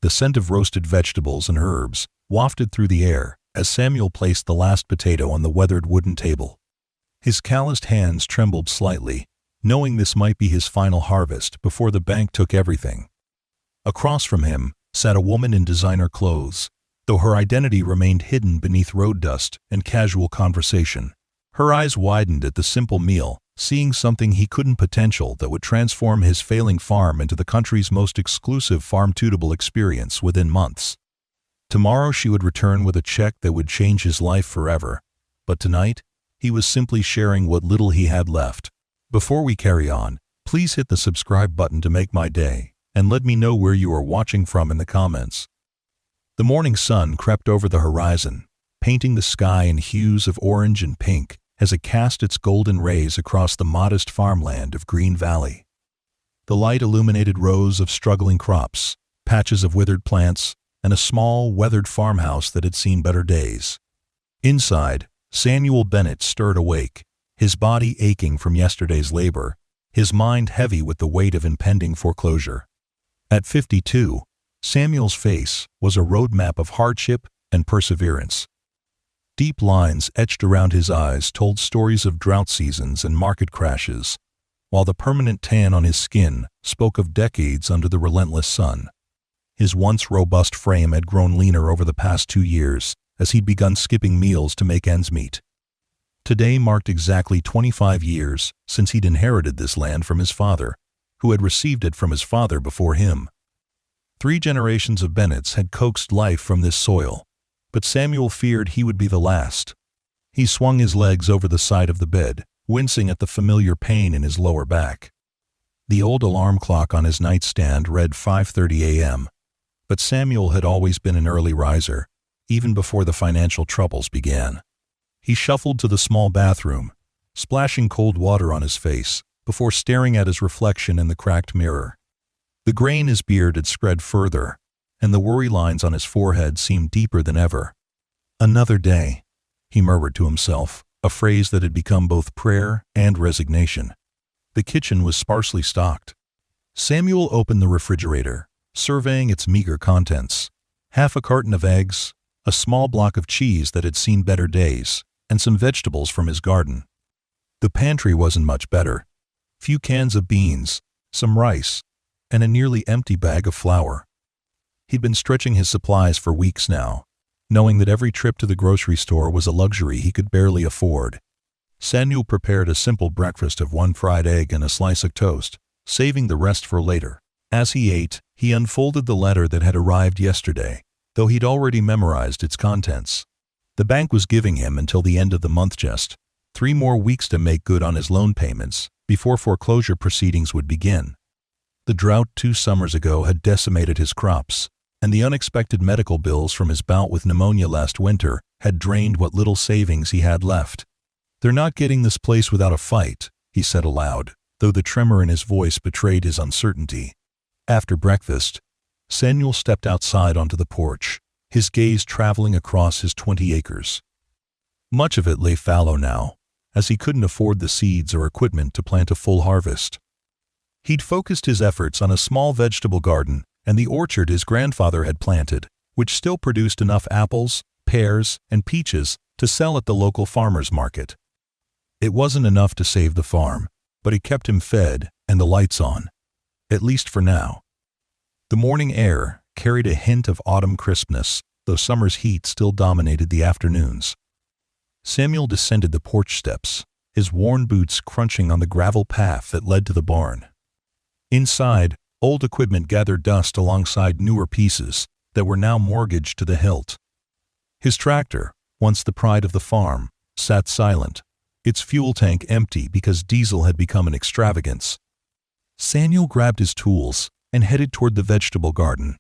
The scent of roasted vegetables and herbs wafted through the air as Samuel placed the last potato on the weathered wooden table. His calloused hands trembled slightly, knowing this might be his final harvest before the bank took everything. Across from him sat a woman in designer clothes, though her identity remained hidden beneath road dust and casual conversation. Her eyes widened at the simple meal, seeing something he couldn't potential that would transform his failing farm into the country's most exclusive farm-to-table experience within months. Tomorrow she would return with a check that would change his life forever, but tonight, he was simply sharing what little he had left. Before we carry on, please hit the subscribe button to make my day, and let me know where you are watching from in the comments. The morning sun crept over the horizon, painting the sky in hues of orange and pink as it cast its golden rays across the modest farmland of Green Valley. The light illuminated rows of struggling crops, patches of withered plants, and a small, weathered farmhouse that had seen better days. Inside, Samuel Bennett stirred awake, his body aching from yesterday's labor, his mind heavy with the weight of impending foreclosure. At 52, Samuel's face was a roadmap of hardship and perseverance. Deep lines etched around his eyes told stories of drought seasons and market crashes, while the permanent tan on his skin spoke of decades under the relentless sun. His once robust frame had grown leaner over the past 2 years as he'd begun skipping meals to make ends meet. Today marked exactly 25 years since he'd inherited this land from his father, who had received it from his father before him. 3 generations of Bennetts had coaxed life from this soil, but Samuel feared he would be the last. He swung his legs over the side of the bed, wincing at the familiar pain in his lower back. The old alarm clock on his nightstand read 5:30 a.m., but Samuel had always been an early riser, even before the financial troubles began. He shuffled to the small bathroom, splashing cold water on his face before staring at his reflection in the cracked mirror. The gray in his beard had spread further, and the worry lines on his forehead seemed deeper than ever. "Another day," he murmured to himself, a phrase that had become both prayer and resignation. The kitchen was sparsely stocked. Samuel opened the refrigerator, surveying its meager contents. Half a carton of eggs, a small block of cheese that had seen better days, and some vegetables from his garden. The pantry wasn't much better. Few cans of beans, some rice, and a nearly empty bag of flour. He'd been stretching his supplies for weeks now, knowing that every trip to the grocery store was a luxury he could barely afford. Samuel prepared a simple breakfast of 1 fried egg and a slice of toast, saving the rest for later. As he ate, he unfolded the letter that had arrived yesterday, though he'd already memorized its contents. The bank was giving him until the end of the month, just 3 more weeks to make good on his loan payments before foreclosure proceedings would begin. The drought 2 summers ago had decimated his crops, and the unexpected medical bills from his bout with pneumonia last winter had drained what little savings he had left. "They're not getting this place without a fight," he said aloud, though the tremor in his voice betrayed his uncertainty. After breakfast, Samuel stepped outside onto the porch, his gaze traveling across his 20 acres. Much of it lay fallow now, as he couldn't afford the seeds or equipment to plant a full harvest. He'd focused his efforts on a small vegetable garden and the orchard his grandfather had planted, which still produced enough apples, pears, and peaches to sell at the local farmers market. It wasn't enough to save the farm, but it kept him fed and the lights on, at least for now. The morning air carried a hint of autumn crispness, though summer's heat still dominated the afternoons. Samuel descended the porch steps, his worn boots crunching on the gravel path that led to the barn. Inside, old equipment gathered dust alongside newer pieces that were now mortgaged to the hilt. His tractor, once the pride of the farm, sat silent, its fuel tank empty because diesel had become an extravagance. Samuel grabbed his tools and headed toward the vegetable garden.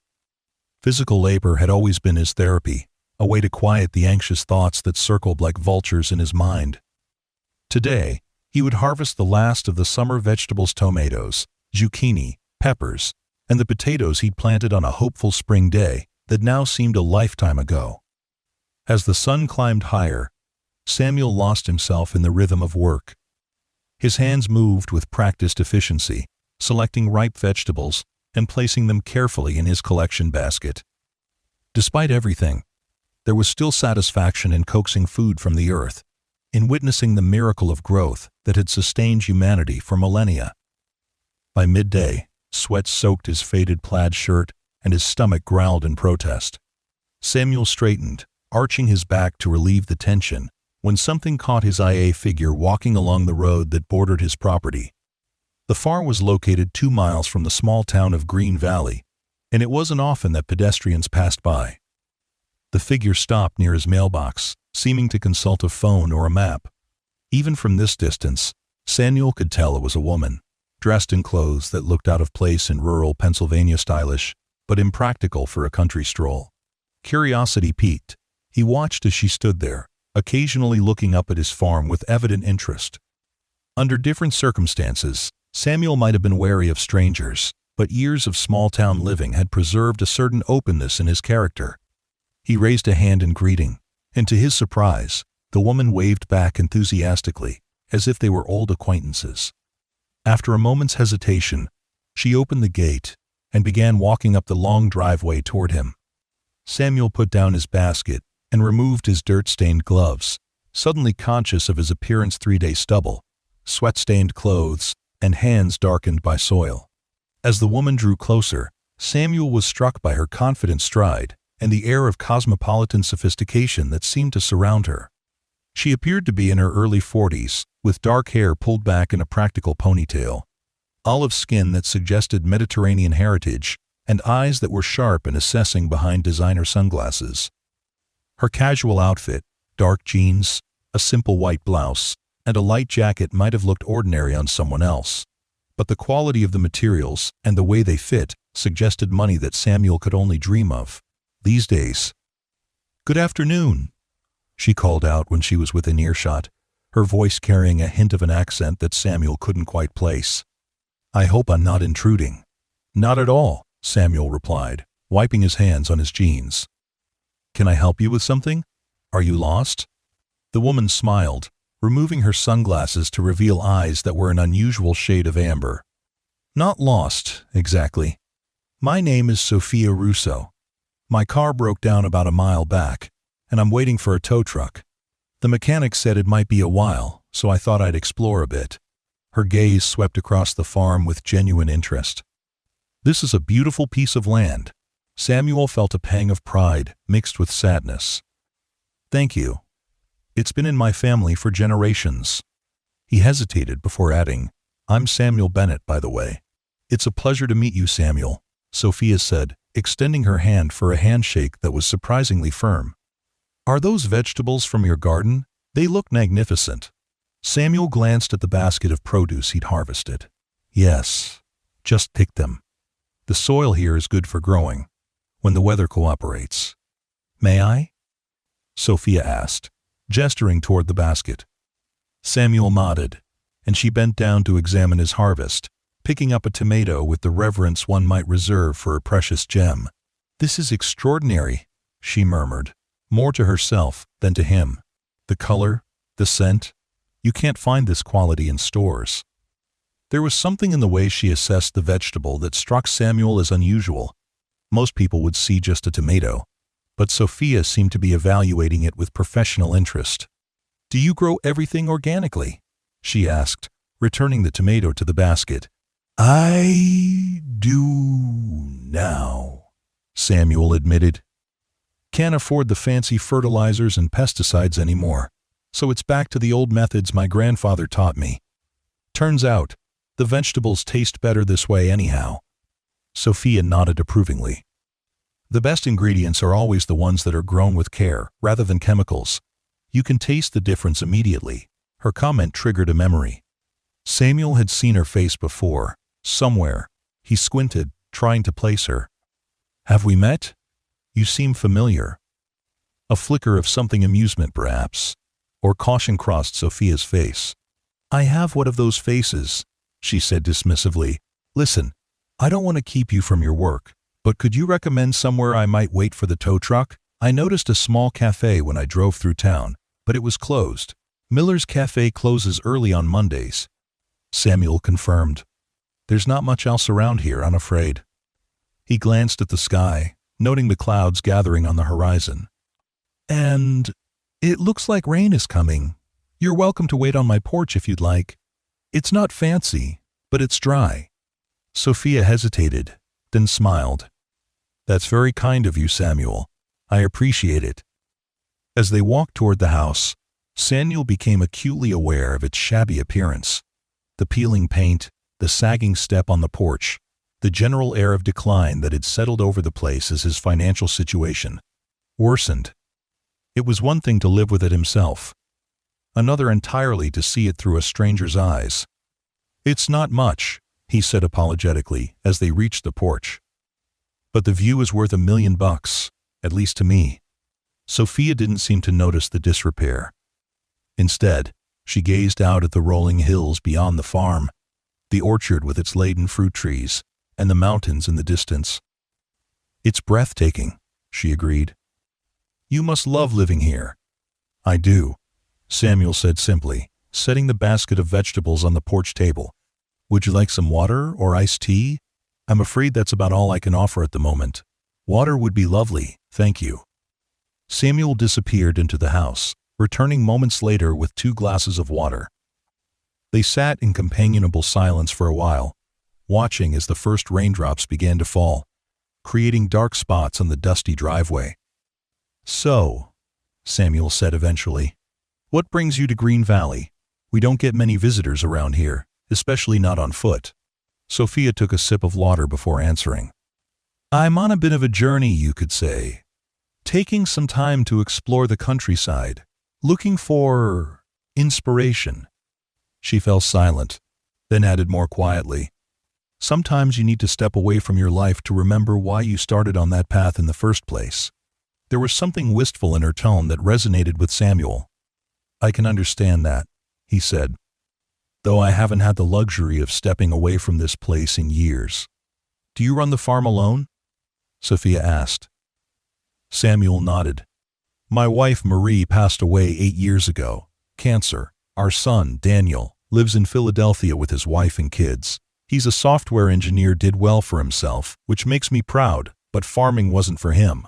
Physical labor had always been his therapy, a way to quiet the anxious thoughts that circled like vultures in his mind. Today, he would harvest the last of the summer vegetables: tomatoes, zucchini, peppers, and the potatoes he'd planted on a hopeful spring day that now seemed a lifetime ago. As the sun climbed higher, Samuel lost himself in the rhythm of work. His hands moved with practiced efficiency, selecting ripe vegetables and placing them carefully in his collection basket. Despite everything, there was still satisfaction in coaxing food from the earth, in witnessing the miracle of growth that had sustained humanity for millennia. By midday, sweat soaked his faded plaid shirt and his stomach growled in protest. Samuel straightened, arching his back to relieve the tension, when something caught his eye: a figure walking along the road that bordered his property. The farm was located 2 miles from the small town of Green Valley, and it wasn't often that pedestrians passed by. The figure stopped near his mailbox, seeming to consult a phone or a map. Even from this distance, Samuel could tell it was a woman, dressed in clothes that looked out of place in rural Pennsylvania, stylish, but impractical for a country stroll. Curiosity piqued. He watched as she stood there, occasionally looking up at his farm with evident interest. Under different circumstances, Samuel might have been wary of strangers, but years of small-town living had preserved a certain openness in his character. He raised a hand in greeting, and to his surprise, the woman waved back enthusiastically, as if they were old acquaintances. After a moment's hesitation, she opened the gate and began walking up the long driveway toward him. Samuel put down his basket and removed his dirt-stained gloves, suddenly conscious of his appearance: 3-day stubble, sweat-stained clothes, and hands darkened by soil. As the woman drew closer, Samuel was struck by her confident stride and the air of cosmopolitan sophistication that seemed to surround her. She appeared to be in her early 40s, with dark hair pulled back in a practical ponytail, olive skin that suggested Mediterranean heritage, and eyes that were sharp and assessing behind designer sunglasses. Her casual outfit, dark jeans, a simple white blouse, and a light jacket might have looked ordinary on someone else, but the quality of the materials and the way they fit suggested money that Samuel could only dream of these days. "Good afternoon," she called out when she was within earshot, her voice carrying a hint of an accent that Samuel couldn't quite place. "I hope I'm not intruding." "Not at all," Samuel replied, wiping his hands on his jeans. "Can I help you with something? Are you lost?" The woman smiled, removing her sunglasses to reveal eyes that were an unusual shade of amber. "Not lost, exactly. My name is Sophia Russo. My car broke down about a mile back, and I'm waiting for a tow truck. The mechanic said it might be a while, so I thought I'd explore a bit." Her gaze swept across the farm with genuine interest. "This is a beautiful piece of land." Samuel felt a pang of pride mixed with sadness. "Thank you. It's been in my family for generations." He hesitated before adding, "I'm Samuel Bennett, by the way." "It's a pleasure to meet you, Samuel," Sophia said, extending her hand for a handshake that was surprisingly firm. "Are those vegetables from your garden? They look magnificent." Samuel glanced at the basket of produce he'd harvested. "Yes, just picked them. The soil here is good for growing, when the weather cooperates." "May I?" Sophia asked, gesturing toward the basket. Samuel nodded, and she bent down to examine his harvest, picking up a tomato with the reverence one might reserve for a precious gem. "This is extraordinary," she murmured, more to herself than to him. "The color, the scent, you can't find this quality in stores." There was something in the way she assessed the vegetable that struck Samuel as unusual. Most people would see just a tomato, but Sophia seemed to be evaluating it with professional interest. "Do you grow everything organically?" she asked, returning the tomato to the basket. "I do now," Samuel admitted. "Can't afford the fancy fertilizers and pesticides anymore, so it's back to the old methods my grandfather taught me. Turns out, the vegetables taste better this way anyhow." Sophia nodded approvingly. "The best ingredients are always the ones that are grown with care, rather than chemicals. You can taste the difference immediately." Her comment triggered a memory. Samuel had seen her face before, somewhere. He squinted, trying to place her. "Have we met? You seem familiar." A flicker of something amusement, perhaps, or caution crossed Sophia's face. "I have one of those faces," she said dismissively. "Listen, I don't want to keep you from your work, but could you recommend somewhere I might wait for the tow truck? I noticed a small cafe when I drove through town, but it was closed." "Miller's Cafe closes early on Mondays," Samuel confirmed. "There's not much else around here, I'm afraid." He glanced at the sky, noting the clouds gathering on the horizon. And it looks like rain is coming. You're welcome to wait on my porch if you'd like. It's not fancy, but it's dry. Sophia hesitated, then smiled. That's very kind of you, Samuel. I appreciate it. As they walked toward the house, Samuel became acutely aware of its shabby appearance. The peeling paint, the sagging step on the porch, the general air of decline that had settled over the place as his financial situation worsened. It was one thing to live with it himself, another entirely to see it through a stranger's eyes. It's not much, he said apologetically as they reached the porch. But the view is worth $1 million, at least to me. Sophia didn't seem to notice the disrepair. Instead, she gazed out at the rolling hills beyond the farm, the orchard with its laden fruit trees, and the mountains in the distance. It's breathtaking, she agreed. You must love living here. I do, Samuel said simply, setting the basket of vegetables on the porch table. Would you like some water or iced tea? I'm afraid that's about all I can offer at the moment. Water would be lovely, thank you. Samuel disappeared into the house, returning moments later with 2 glasses of water. They sat in companionable silence for a while, watching as the first raindrops began to fall, creating dark spots on the dusty driveway. So, Samuel said eventually, what brings you to Green Valley? We don't get many visitors around here, especially not on foot. Sophia took a sip of water before answering. I'm on a bit of a journey, you could say. Taking some time to explore the countryside, looking for inspiration. She fell silent, then added more quietly. Sometimes you need to step away from your life to remember why you started on that path in the first place. There was something wistful in her tone that resonated with Samuel. I can understand that, he said, though I haven't had the luxury of stepping away from this place in years. Do you run the farm alone? Sophia asked. Samuel nodded. My wife Marie passed away 8 years ago. Cancer. Our son, Daniel, lives in Philadelphia with his wife and kids. He's a software engineer, did well for himself, which makes me proud, but farming wasn't for him.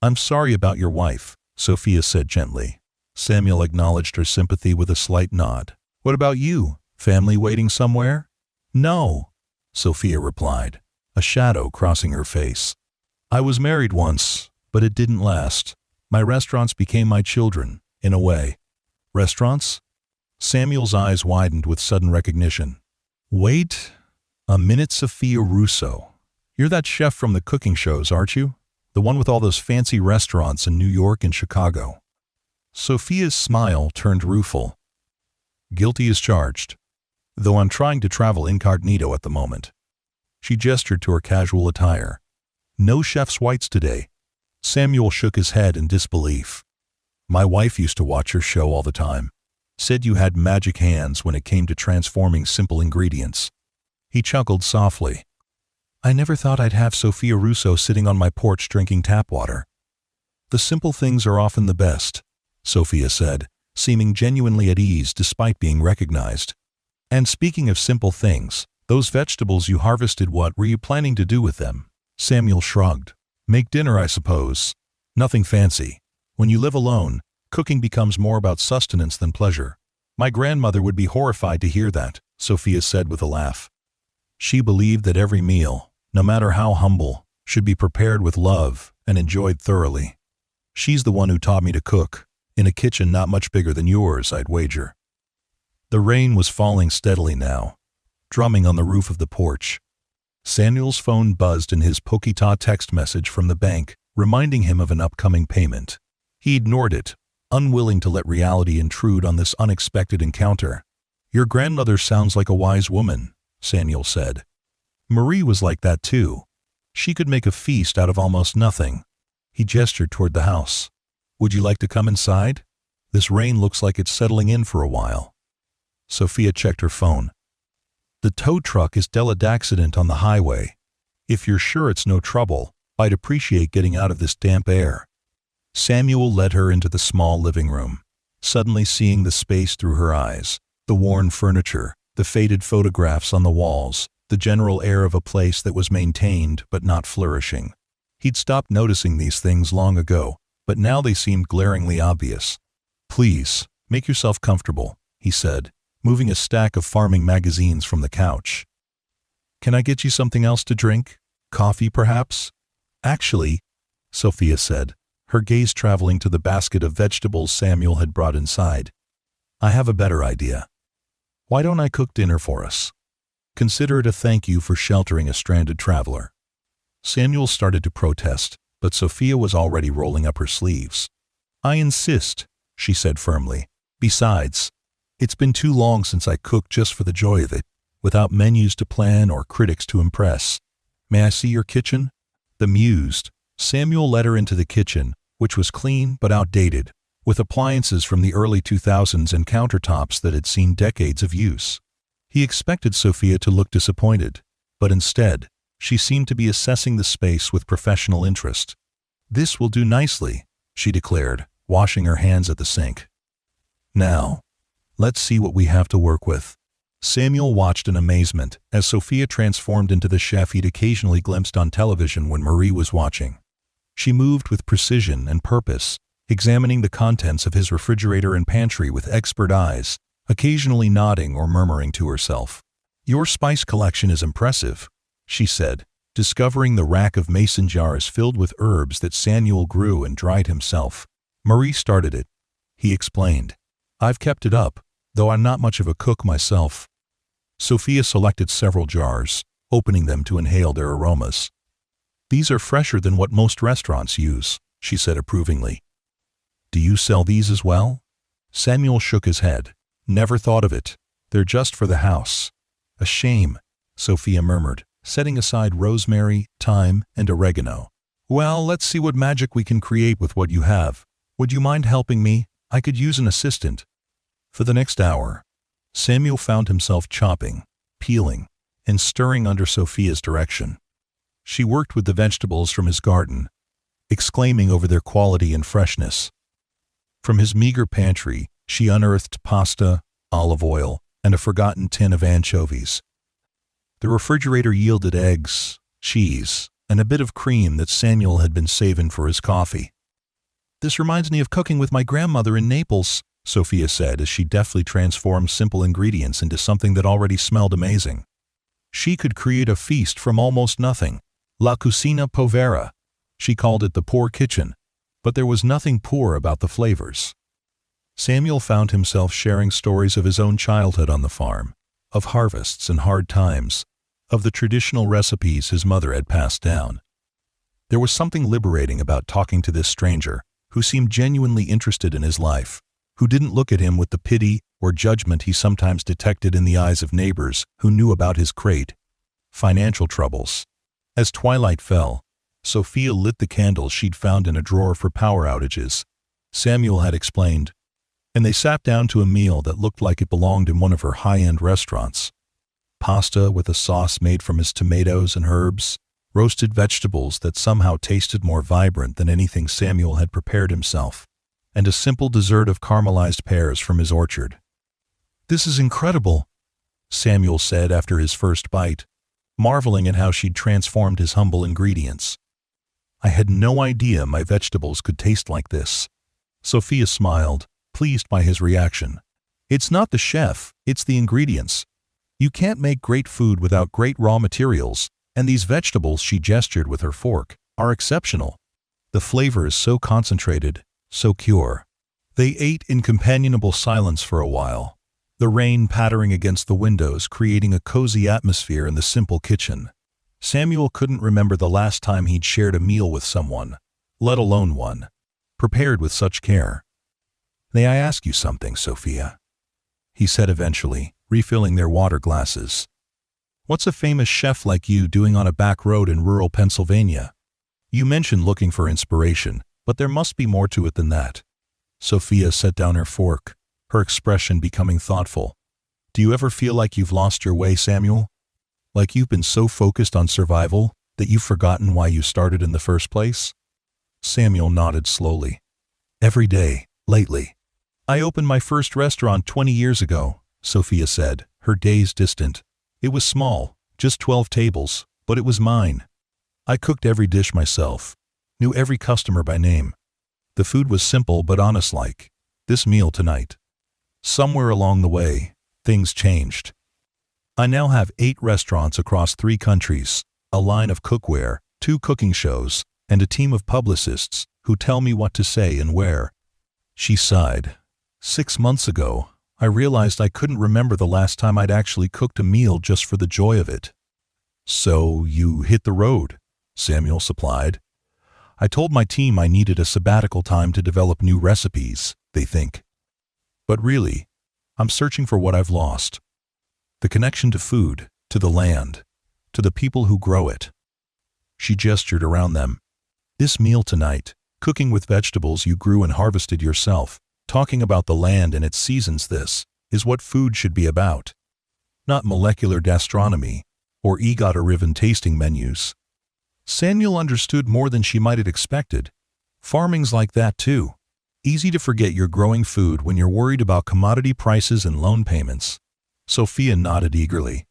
I'm sorry about your wife, Sophia said gently. Samuel acknowledged her sympathy with a slight nod. What about you? Family waiting somewhere? No, Sophia replied, a shadow crossing her face. I was married once, but it didn't last. My restaurants became my children, in a way. Restaurants? Samuel's eyes widened with sudden recognition. Wait a minute, Sophia Russo. You're that chef from the cooking shows, aren't you? The one with all those fancy restaurants in New York and Chicago. Sophia's smile turned rueful. Guilty as charged, though I'm trying to travel incognito at the moment. She gestured to her casual attire. No chef's whites today. Samuel shook his head in disbelief. My wife used to watch your show all the time. Said you had magic hands when it came to transforming simple ingredients. He chuckled softly. I never thought I'd have Sophia Russo sitting on my porch drinking tap water. The simple things are often the best, Sophia said, seeming genuinely at ease despite being recognized. And speaking of simple things, those vegetables you harvested, what were you planning to do with them? Samuel shrugged. Make dinner, I suppose. Nothing fancy. When you live alone, cooking becomes more about sustenance than pleasure. My grandmother would be horrified to hear that, Sophia said with a laugh. She believed that every meal, no matter how humble, should be prepared with love and enjoyed thoroughly. She's the one who taught me to cook, in a kitchen not much bigger than yours, I'd wager. The rain was falling steadily now, drumming on the roof of the porch. Samuel's phone buzzed in his Pokita text message from the bank, reminding him of an upcoming payment. He ignored it, unwilling to let reality intrude on this unexpected encounter. Your grandmother sounds like a wise woman, Samuel said. Marie was like that too. She could make a feast out of almost nothing. He gestured toward the house. Would you like to come inside? This rain looks like it's settling in for a while. Sophia checked her phone. The tow truck is dead accident on the highway. If you're sure it's no trouble, I'd appreciate getting out of this damp air. Samuel led her into the small living room, suddenly seeing the space through her eyes, the worn furniture, the faded photographs on the walls, the general air of a place that was maintained but not flourishing. He'd stopped noticing these things long ago, but now they seemed glaringly obvious. "Please, make yourself comfortable," he said, moving a stack of farming magazines from the couch. "Can I get you something else to drink? Coffee, perhaps?" "Actually," Sophia said, her gaze traveling to the basket of vegetables Samuel had brought inside, "I have a better idea. Why don't I cook dinner for us? Consider it a thank you for sheltering a stranded traveler." Samuel started to protest, but Sophia was already rolling up her sleeves. "I insist," she said firmly. "Besides, it's been too long since I cooked just for the joy of it, without menus to plan or critics to impress. May I see your kitchen?" Bemused, Samuel led her into the kitchen, which was clean but outdated, with appliances from the early 2000s and countertops that had seen decades of use. He expected Sophia to look disappointed, but instead, she seemed to be assessing the space with professional interest. "This will do nicely," she declared, washing her hands at the sink. "Now, let's see what we have to work with." Samuel watched in amazement as Sophia transformed into the chef he'd occasionally glimpsed on television when Marie was watching. She moved with precision and purpose, examining the contents of his refrigerator and pantry with expert eyes, occasionally nodding or murmuring to herself. "Your spice collection is impressive," she said, discovering the rack of mason jars filled with herbs that Samuel grew and dried himself. "Marie started it," he explained. "I've kept it up, though I'm not much of a cook myself." Sophia selected several jars, opening them to inhale their aromas. "These are fresher than what most restaurants use," she said approvingly. "Do you sell these as well?" Samuel shook his head. "Never thought of it. They're just for the house." "A shame," Sophia murmured, setting aside rosemary, thyme, and oregano. "Well, let's see what magic we can create with what you have. Would you mind helping me? I could use an assistant." For the next hour, Samuel found himself chopping, peeling, and stirring under Sophia's direction. She worked with the vegetables from his garden, exclaiming over their quality and freshness. From his meager pantry, she unearthed pasta, olive oil, and a forgotten tin of anchovies. The refrigerator yielded eggs, cheese, and a bit of cream that Samuel had been saving for his coffee. "This reminds me of cooking with my grandmother in Naples," Sophia said as she deftly transformed simple ingredients into something that already smelled amazing. She could create a feast from almost nothing. La cucina povera. She called it the poor kitchen, but there was nothing poor about the flavors. Samuel found himself sharing stories of his own childhood on the farm, of harvests and hard times, of the traditional recipes his mother had passed down. There was something liberating about talking to this stranger, who seemed genuinely interested in his life, who didn't look at him with the pity or judgment he sometimes detected in the eyes of neighbors who knew about his financial troubles. As twilight fell, Sophia lit the candles she'd found in a drawer for power outages, Samuel had explained, and they sat down to a meal that looked like it belonged in one of her high-end restaurants. Pasta with a sauce made from his tomatoes and herbs, roasted vegetables that somehow tasted more vibrant than anything Samuel had prepared himself, and a simple dessert of caramelized pears from his orchard. "This is incredible," Samuel said after his first bite, marveling at how she'd transformed his humble ingredients. "I had no idea my vegetables could taste like this." Sophia smiled, pleased by his reaction. "It's not the chef, it's the ingredients. You can't make great food without great raw materials, and these vegetables," she gestured with her fork, "are exceptional. The flavor is so concentrated, so pure." They ate in companionable silence for a while, the rain pattering against the windows creating a cozy atmosphere in the simple kitchen. Samuel couldn't remember the last time he'd shared a meal with someone, let alone one prepared with such care. "May I ask you something, Sophia?" he said eventually, refilling their water glasses. "What's a famous chef like you doing on a back road in rural Pennsylvania? You mentioned looking for inspiration, but there must be more to it than that." Sophia set down her fork, her expression becoming thoughtful. "Do you ever feel like you've lost your way, Samuel? Like you've been so focused on survival that you've forgotten why you started in the first place?" Samuel nodded slowly. "Every day, lately. I opened my first restaurant 20 years ago," Sophia said, her gaze distant. "It was small, Just 12 tables, but it was mine. I cooked every dish myself, knew every customer by name. The food was simple but honest-like. This meal tonight. Somewhere along the way, things changed. I now have 8 restaurants across 3 countries, a line of cookware, 2 cooking shows, and a team of publicists who tell me what to say and where. She sighed. 6 months ago, I realized I couldn't remember the last time I'd actually cooked a meal just for the joy of it. So you hit the road, Samuel supplied. I told my team I needed a sabbatical time to develop new recipes, they think. But really, I'm searching for what I've lost. The connection to food, to the land, to the people who grow it. She gestured around them. This meal tonight, cooking with vegetables you grew and harvested yourself, talking about the land and its seasons, this is what food should be about. Not molecular gastronomy or EGOT-driven tasting menus. Samuel understood more than she might have expected. Farming's like that too. Easy to forget you're growing food when you're worried about commodity prices and loan payments. Sophia nodded eagerly.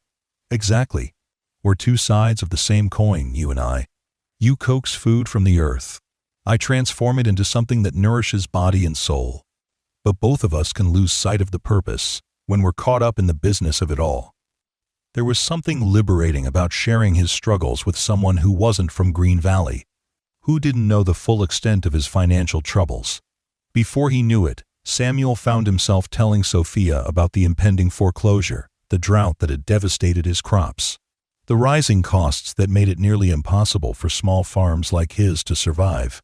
Exactly. We're 2 sides of the same coin, you and I. You coax food from the earth. I transform it into something that nourishes body and soul. But both of us can lose sight of the purpose when we're caught up in the business of it all. There was something liberating about sharing his struggles with someone who wasn't from Green Valley, who didn't know the full extent of his financial troubles. Before he knew it, Samuel found himself telling Sophia about the impending foreclosure, the drought that had devastated his crops, the rising costs that made it nearly impossible for small farms like his to survive.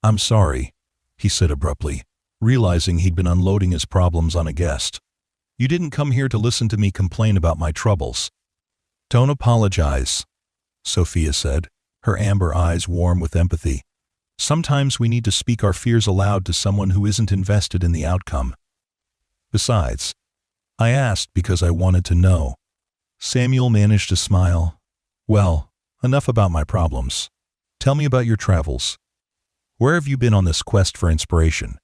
I'm sorry, he said abruptly, realizing he'd been unloading his problems on a guest. You didn't come here to listen to me complain about my troubles. Don't apologize, Sophia said, her amber eyes warm with empathy. Sometimes we need to speak our fears aloud to someone who isn't invested in the outcome. Besides, I asked because I wanted to know. Samuel managed to smile. Well, enough about my problems. Tell me about your travels. Where have you been on this quest for inspiration?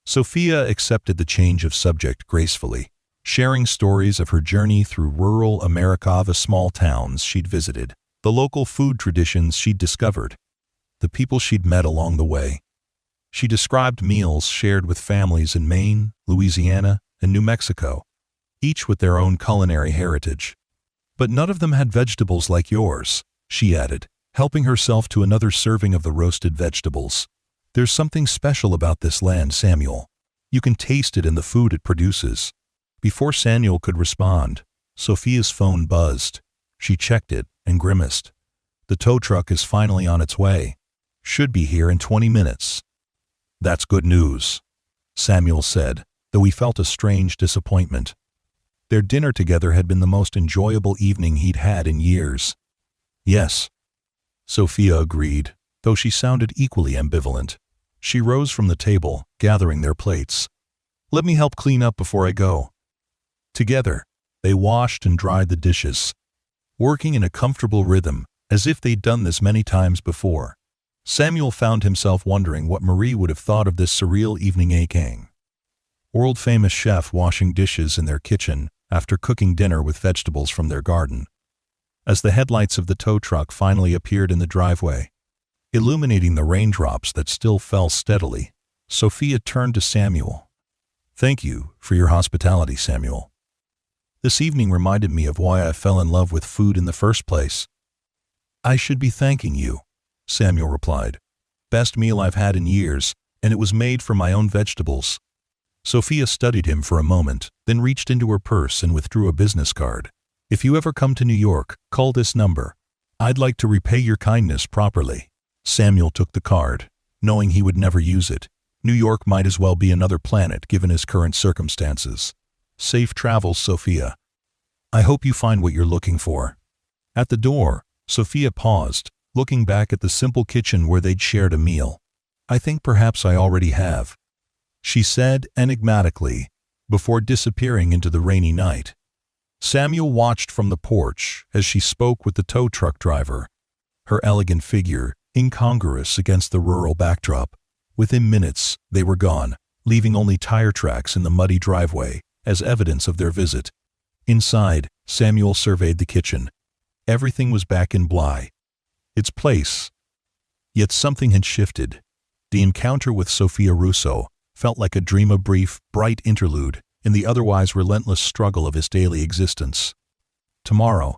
Sophia accepted the change of subject gracefully, sharing stories of her journey through rural America, the small towns she'd visited, the local food traditions she'd discovered, the people she'd met along the way. She described meals shared with families in Maine, Louisiana, and New Mexico, each with their own culinary heritage. But none of them had vegetables like yours, she added, helping herself to another serving of the roasted vegetables. There's something special about this land, Samuel. You can taste it in the food it produces. Before Samuel could respond, Sophia's phone buzzed. She checked it and grimaced. The tow truck is finally on its way. Should be here in 20 minutes. That's good news, Samuel said, though he felt a strange disappointment. Their dinner together had been the most enjoyable evening he'd had in years. Yes, Sophia agreed, though she sounded equally ambivalent. She rose from the table, gathering their plates. Let me help clean up before I go. Together, they washed and dried the dishes, working in a comfortable rhythm, as if they'd done this many times before. Samuel found himself wondering what Marie would have thought of this surreal evening aching. World-famous chef washing dishes in their kitchen after cooking dinner with vegetables from their garden. As the headlights of the tow truck finally appeared in the driveway, illuminating the raindrops that still fell steadily, Sophia turned to Samuel. Thank you for your hospitality, Samuel. This evening reminded me of why I fell in love with food in the first place. I should be thanking you, Samuel replied. Best meal I've had in years, and it was made from my own vegetables. Sophia studied him for a moment, then reached into her purse and withdrew a business card. If you ever come to New York, call this number. I'd like to repay your kindness properly. Samuel took the card, knowing he would never use it. New York might as well be another planet given his current circumstances. Safe travels, Sophia. I hope you find what you're looking for. At the door, Sophia paused, looking back at the simple kitchen where they'd shared a meal. I think perhaps I already have, she said enigmatically, before disappearing into the rainy night. Samuel watched from the porch as she spoke with the tow truck driver, her elegant figure incongruous against the rural backdrop. Within minutes, they were gone, leaving only tire tracks in the muddy driveway as evidence of their visit. Inside, Samuel surveyed the kitchen. Everything was back in its place. Yet something had shifted. The encounter with Sophia Russo felt like a dream, a brief, bright interlude in the otherwise relentless struggle of his daily existence. Tomorrow,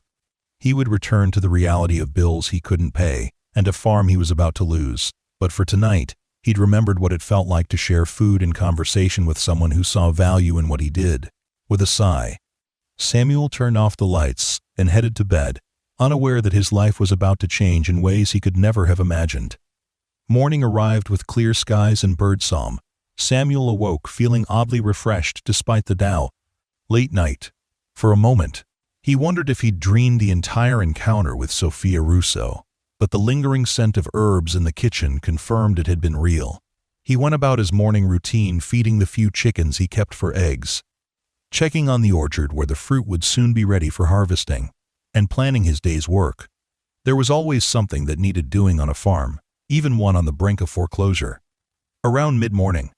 he would return to the reality of bills he couldn't pay and a farm he was about to lose. But for tonight, he'd remembered what it felt like to share food and conversation with someone who saw value in what he did. With a sigh, Samuel turned off the lights and headed to bed, unaware that his life was about to change in ways he could never have imagined. Morning arrived with clear skies and birdsong. Samuel awoke feeling oddly refreshed despite the late night. For a moment, he wondered if he'd dreamed the entire encounter with Sophia Russo, but the lingering scent of herbs in the kitchen confirmed it had been real. He went about his morning routine, feeding the few chickens he kept for eggs, checking on the orchard where the fruit would soon be ready for harvesting, and planning his day's work. There was always something that needed doing on a farm, even one on the brink of foreclosure. Around mid-morning,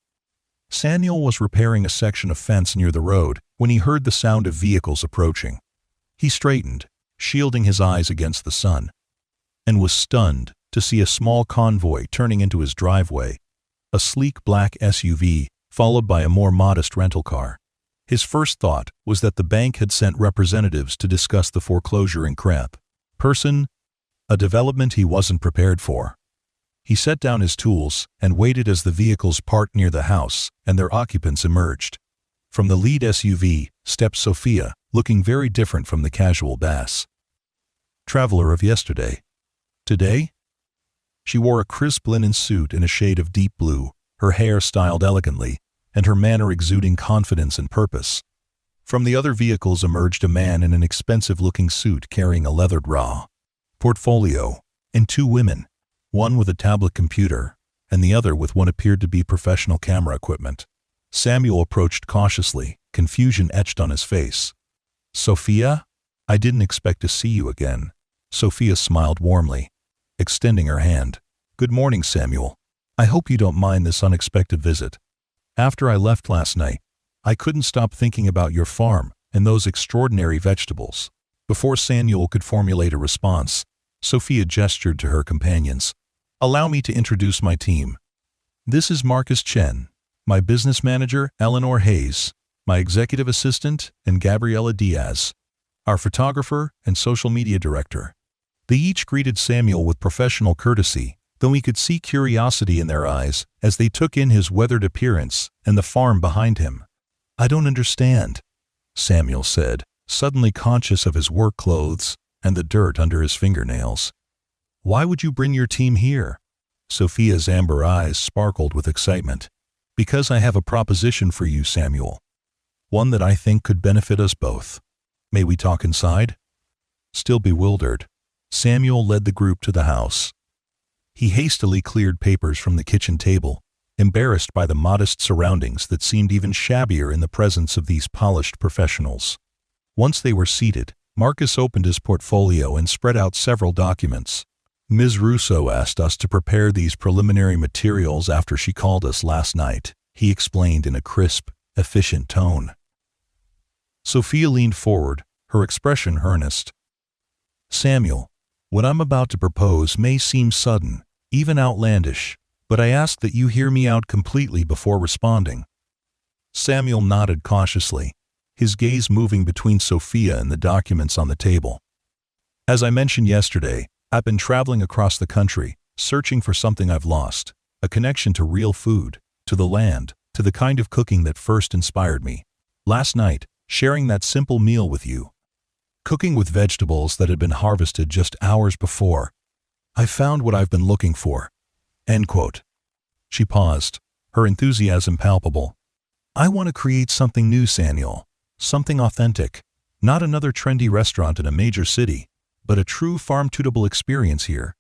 Samuel was repairing a section of fence near the road when he heard the sound of vehicles approaching. He straightened, shielding his eyes against the sun, and was stunned to see a small convoy turning into his driveway, a sleek black SUV followed by a more modest rental car. His first thought was that the bank had sent representatives to discuss the foreclosure in person, a development he wasn't prepared for. He set down his tools and waited as the vehicles parked near the house and their occupants emerged. From the lead SUV stepped Sophia, looking very different from the casual traveler of yesterday. Today, she wore a crisp linen suit in a shade of deep blue, her hair styled elegantly, and her manner exuding confidence and purpose. From the other vehicles emerged a man in an expensive-looking suit carrying a leathered portfolio, and two women, one with a tablet computer, and the other with what appeared to be professional camera equipment. Samuel approached cautiously, confusion etched on his face. "Sophia? I didn't expect to see you again." Sophia smiled warmly, extending her hand. "Good morning, Samuel. I hope you don't mind this unexpected visit. After I left last night, I couldn't stop thinking about your farm and those extraordinary vegetables." Before Samuel could formulate a response, Sophia gestured to her companions. "Allow me to introduce my team. This is Marcus Chen, my business manager, Eleanor Hayes, my executive assistant, and Gabriela Diaz, our photographer and social media director." They each greeted Samuel with professional courtesy, though he could see curiosity in their eyes as they took in his weathered appearance and the farm behind him. "I don't understand," Samuel said, suddenly conscious of his work clothes and the dirt under his fingernails. "Why would you bring your team here?" Sophia's amber eyes sparkled with excitement. "Because I have a proposition for you, Samuel. One that I think could benefit us both. May we talk inside?" Still bewildered, Samuel led the group to the house. He hastily cleared papers from the kitchen table, embarrassed by the modest surroundings that seemed even shabbier in the presence of these polished professionals. Once they were seated, Marcus opened his portfolio and spread out several documents. "Ms. Russo asked us to prepare these preliminary materials after she called us last night," he explained in a crisp, efficient tone. Sophia leaned forward, her expression earnest. "Samuel, what I'm about to propose may seem sudden, even outlandish, but I ask that you hear me out completely before responding." Samuel nodded cautiously, his gaze moving between Sophia and the documents on the table. "As I mentioned yesterday, I've been traveling across the country, searching for something I've lost, a connection to real food, to the land, to the kind of cooking that first inspired me. Last night, sharing that simple meal with you, cooking with vegetables that had been harvested just hours before, I found what I've been looking for." End quote. She paused, her enthusiasm palpable. "I want to create something new, Samuel. Something authentic. Not another trendy restaurant in a major city, but a true farm-to-table experience here,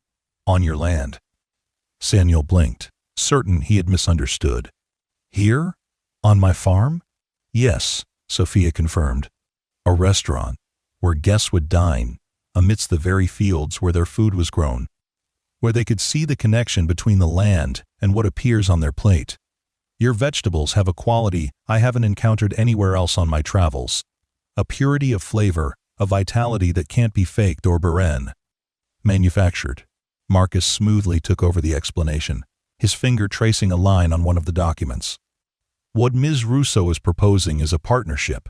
on your land." Samuel blinked, certain he had misunderstood. "Here? On my farm?" "Yes," Sophia confirmed. "A restaurant, where guests would dine, amidst the very fields where their food was grown, where they could see the connection between the land and what appears on their plate. Your vegetables have a quality I haven't encountered anywhere else on my travels. A purity of flavor, a vitality that can't be faked or manufactured. Marcus smoothly took over the explanation, his finger tracing a line on one of the documents. What Ms. Russo is proposing is a partnership.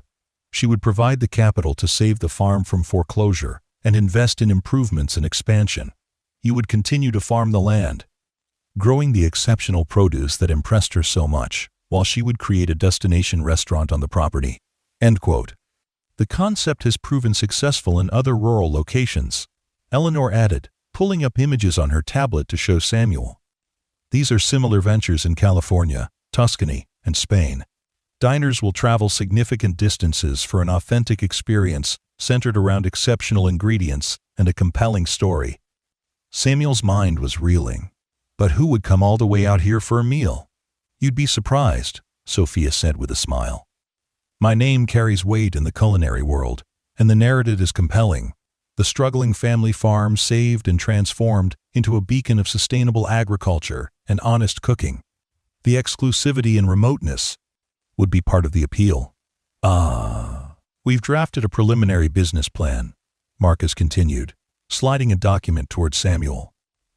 She would provide the capital to save the farm from foreclosure and invest in improvements and expansion. You would continue to farm the land, growing the exceptional produce that impressed her so much, while she would create a destination restaurant on the property. End quote. The concept has proven successful in other rural locations, Eleanor added, pulling up images on her tablet to show Samuel. These are similar ventures in California, Tuscany, and Spain. Diners will travel significant distances for an authentic experience centered around exceptional ingredients and a compelling story. Samuel's mind was reeling. But who would come all the way out here for a meal? You'd be surprised, Sophia said with a smile. My name carries weight in the culinary world, and the narrative is compelling. The struggling family farm saved and transformed into a beacon of sustainable agriculture and honest cooking. The exclusivity and remoteness would be part of the appeal. We've drafted a preliminary business plan, Marcus continued, sliding a document toward Samuel.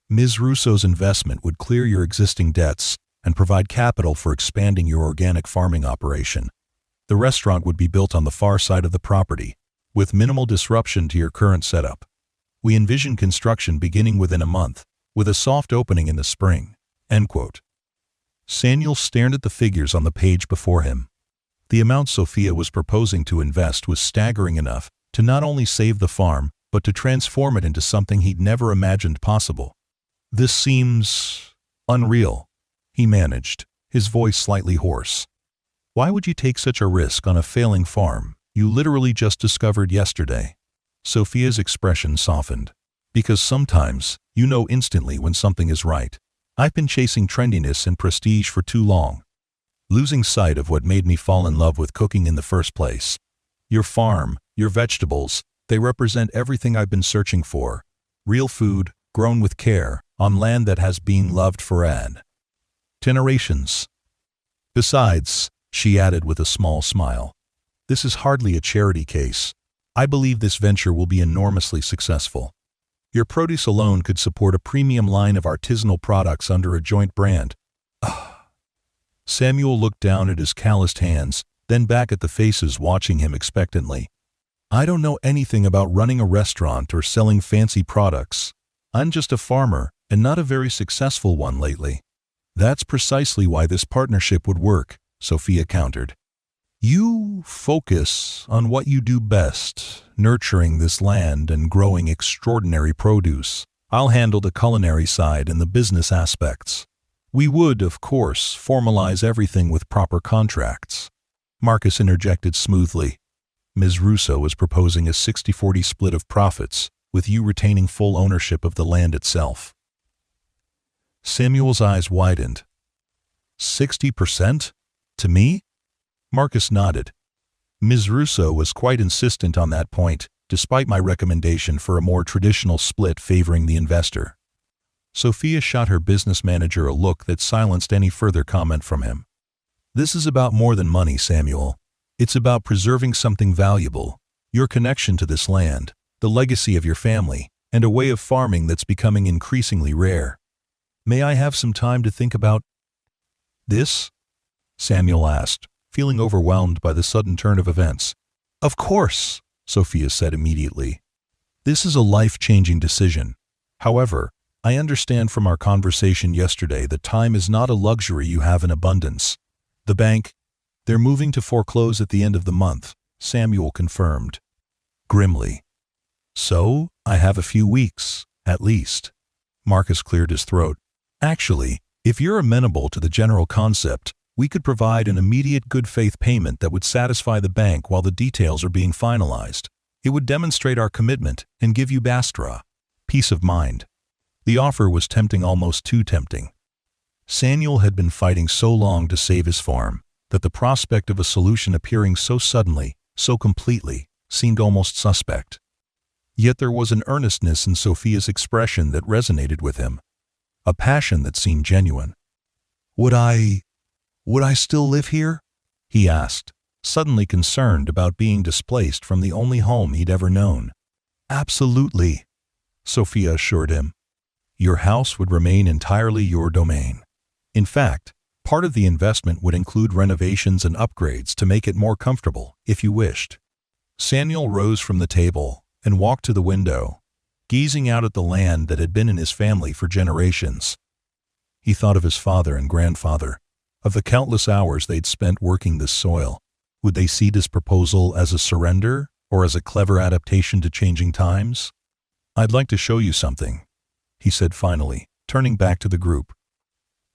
Ms. Russo's investment would clear your existing debts and provide capital for expanding your organic farming operation. The restaurant would be built on the far side of the property, with minimal disruption to your current setup. We envision construction beginning within a month, with a soft opening in the spring. End quote. Samuel stared at the figures on the page before him. The amount Sophia was proposing to invest was staggering enough to not only save the farm, but to transform it into something he'd never imagined possible. This seems unreal, he managed, his voice slightly hoarse. Why would you take such a risk on a failing farm you literally just discovered yesterday? Sophia's expression softened. Because sometimes you know instantly when something is right. I've been chasing trendiness and prestige for too long, losing sight of what made me fall in love with cooking in the first place. Your farm, your vegetables, they represent everything I've been searching for. Real food, grown with care, on land that has been loved for generations. Besides, she added with a small smile, this is hardly a charity case. I believe this venture will be enormously successful. Your produce alone could support a premium line of artisanal products under a joint brand. Samuel looked down at his calloused hands, then back at the faces watching him expectantly. I don't know anything about running a restaurant or selling fancy products. I'm just a farmer, and not a very successful one lately. That's precisely why this partnership would work, Sophia countered. You focus on what you do best, nurturing this land and growing extraordinary produce. I'll handle the culinary side and the business aspects. We would, of course, formalize everything with proper contracts. Marcus interjected smoothly. Ms. Russo was proposing a 60-40 split of profits, with you retaining full ownership of the land itself. Samuel's eyes widened. 60%? To me? Marcus nodded. Ms. Russo was quite insistent on that point, despite my recommendation for a more traditional split favoring the investor. Sophia shot her business manager a look that silenced any further comment from him. This is about more than money, Samuel. It's about preserving something valuable, your connection to this land, the legacy of your family, and a way of farming that's becoming increasingly rare. May I have some time to think about this? Samuel asked, feeling overwhelmed by the sudden turn of events. Of course, Sophia said immediately. This is a life-changing decision. However, I understand from our conversation yesterday that time is not a luxury you have in abundance. The bank, they're moving to foreclose at the end of the month, Samuel confirmed grimly. So, I have a few weeks, at least. Marcus cleared his throat. Actually, if you're amenable to the general concept, we could provide an immediate good faith payment that would satisfy the bank while the details are being finalized. It would demonstrate our commitment and give you peace of mind. The offer was tempting, almost too tempting. Samuel had been fighting so long to save his farm that the prospect of a solution appearing so suddenly, so completely, seemed almost suspect. Yet there was an earnestness in Sophia's expression that resonated with him, a passion that seemed genuine. Would I still live here? He asked, suddenly concerned about being displaced from the only home he'd ever known. "Absolutely," Sophia assured him. "Your house would remain entirely your domain. In fact, part of the investment would include renovations and upgrades to make it more comfortable, if you wished." Samuel rose from the table and walked to the window, gazing out at the land that had been in his family for generations. He thought of his father and grandfather, of the countless hours they'd spent working this soil. Would they see this proposal as a surrender or as a clever adaptation to changing times? "I'd like to show you something," he said finally, turning back to the group.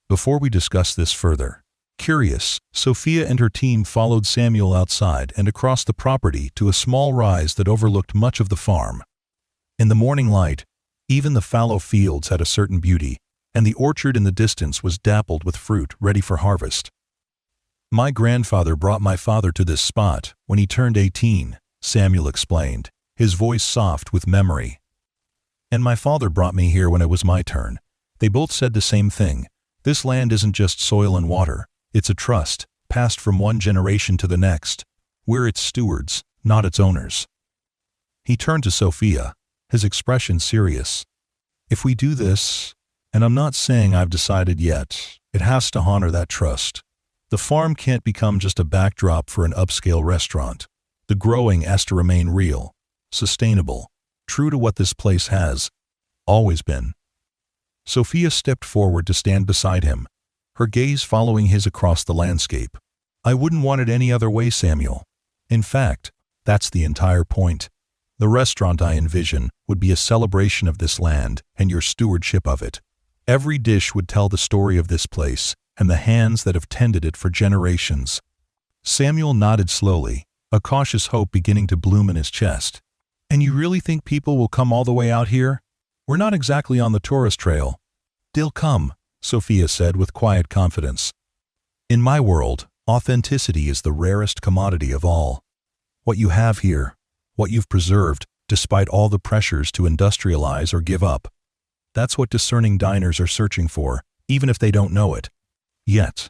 Before we discuss this further, curious, Sophia and her team followed Samuel outside and across the property to a small rise that overlooked much of the farm. In the morning light, even the fallow fields had a certain beauty, and the orchard in the distance was dappled with fruit ready for harvest. "My grandfather brought my father to this spot when he turned 18, Samuel explained, his voice soft with memory. "And my father brought me here when it was my turn." They both said the same thing. This land isn't just soil and water, it's a trust, passed from one generation to the next. We're its stewards, not its owners. He turned to Sophia, his expression serious. "If we do this, and I'm not saying I've decided yet, it has to honor that trust. The farm can't become just a backdrop for an upscale restaurant. The growing has to remain real, sustainable, true to what this place has always been." Sophia stepped forward to stand beside him, her gaze following his across the landscape. "I wouldn't want it any other way, Samuel. In fact, that's the entire point. The restaurant I envision would be a celebration of this land and your stewardship of it. Every dish would tell the story of this place and the hands that have tended it for generations." Samuel nodded slowly, a cautious hope beginning to bloom in his chest. "And you really think people will come all the way out here? We're not exactly on the tourist trail." "They'll come," Sophia said with quiet confidence. "In my world, authenticity is the rarest commodity of all. What you have here, what you've preserved, despite all the pressures to industrialize or give up. That's what discerning diners are searching for, even if they don't know it. Yet.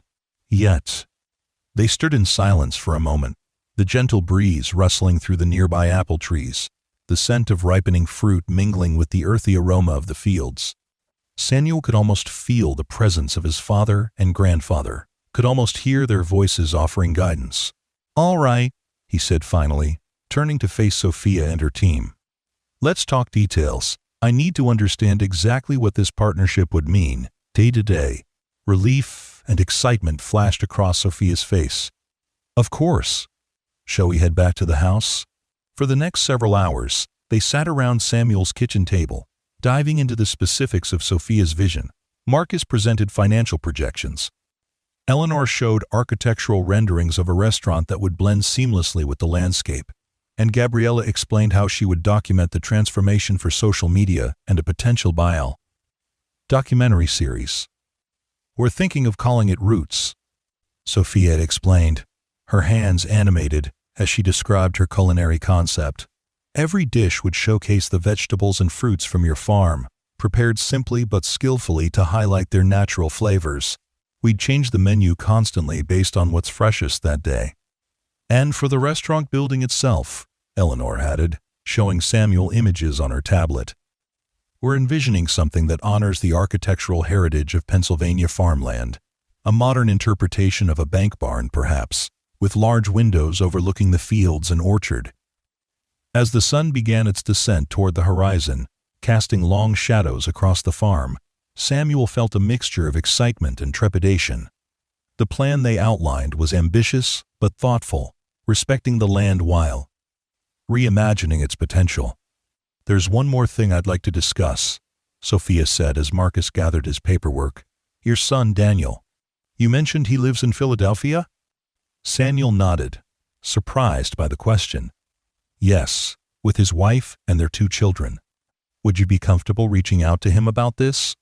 They stood in silence for a moment, the gentle breeze rustling through the nearby apple trees, the scent of ripening fruit mingling with the earthy aroma of the fields. Samuel could almost feel the presence of his father and grandfather, could almost hear their voices offering guidance. "All right," he said finally, turning to face Sophia and her team. "Let's talk details. I need to understand exactly what this partnership would mean, day to day." Relief and excitement flashed across Sophia's face. "Of course. Shall we head back to the house?" For the next several hours, they sat around Samuel's kitchen table, diving into the specifics of Sophia's vision. Marcus presented financial projections. Eleanor showed architectural renderings of a restaurant that would blend seamlessly with the landscape, and Gabriella explained how she would document the transformation for social media and a potential documentary series. "We're thinking of calling it Roots," Sophia had explained, her hands animated as she described her culinary concept. "Every dish would showcase the vegetables and fruits from your farm, prepared simply but skillfully to highlight their natural flavors. We'd change the menu constantly based on what's freshest that day." "And for the restaurant building itself," Eleanor added, showing Samuel images on her tablet. "We're envisioning something that honors the architectural heritage of Pennsylvania farmland, a modern interpretation of a bank barn perhaps, with large windows overlooking the fields and orchard." As the sun began its descent toward the horizon, casting long shadows across the farm, Samuel felt a mixture of excitement and trepidation. The plan they outlined was ambitious but thoughtful, respecting the land while reimagining its potential. "There's one more thing I'd like to discuss," Sophia said as Marcus gathered his paperwork. "Your son, Daniel. You mentioned he lives in Philadelphia?" Samuel nodded, surprised by the question. "Yes, with his wife and their 2 children. Would you be comfortable reaching out to him about this?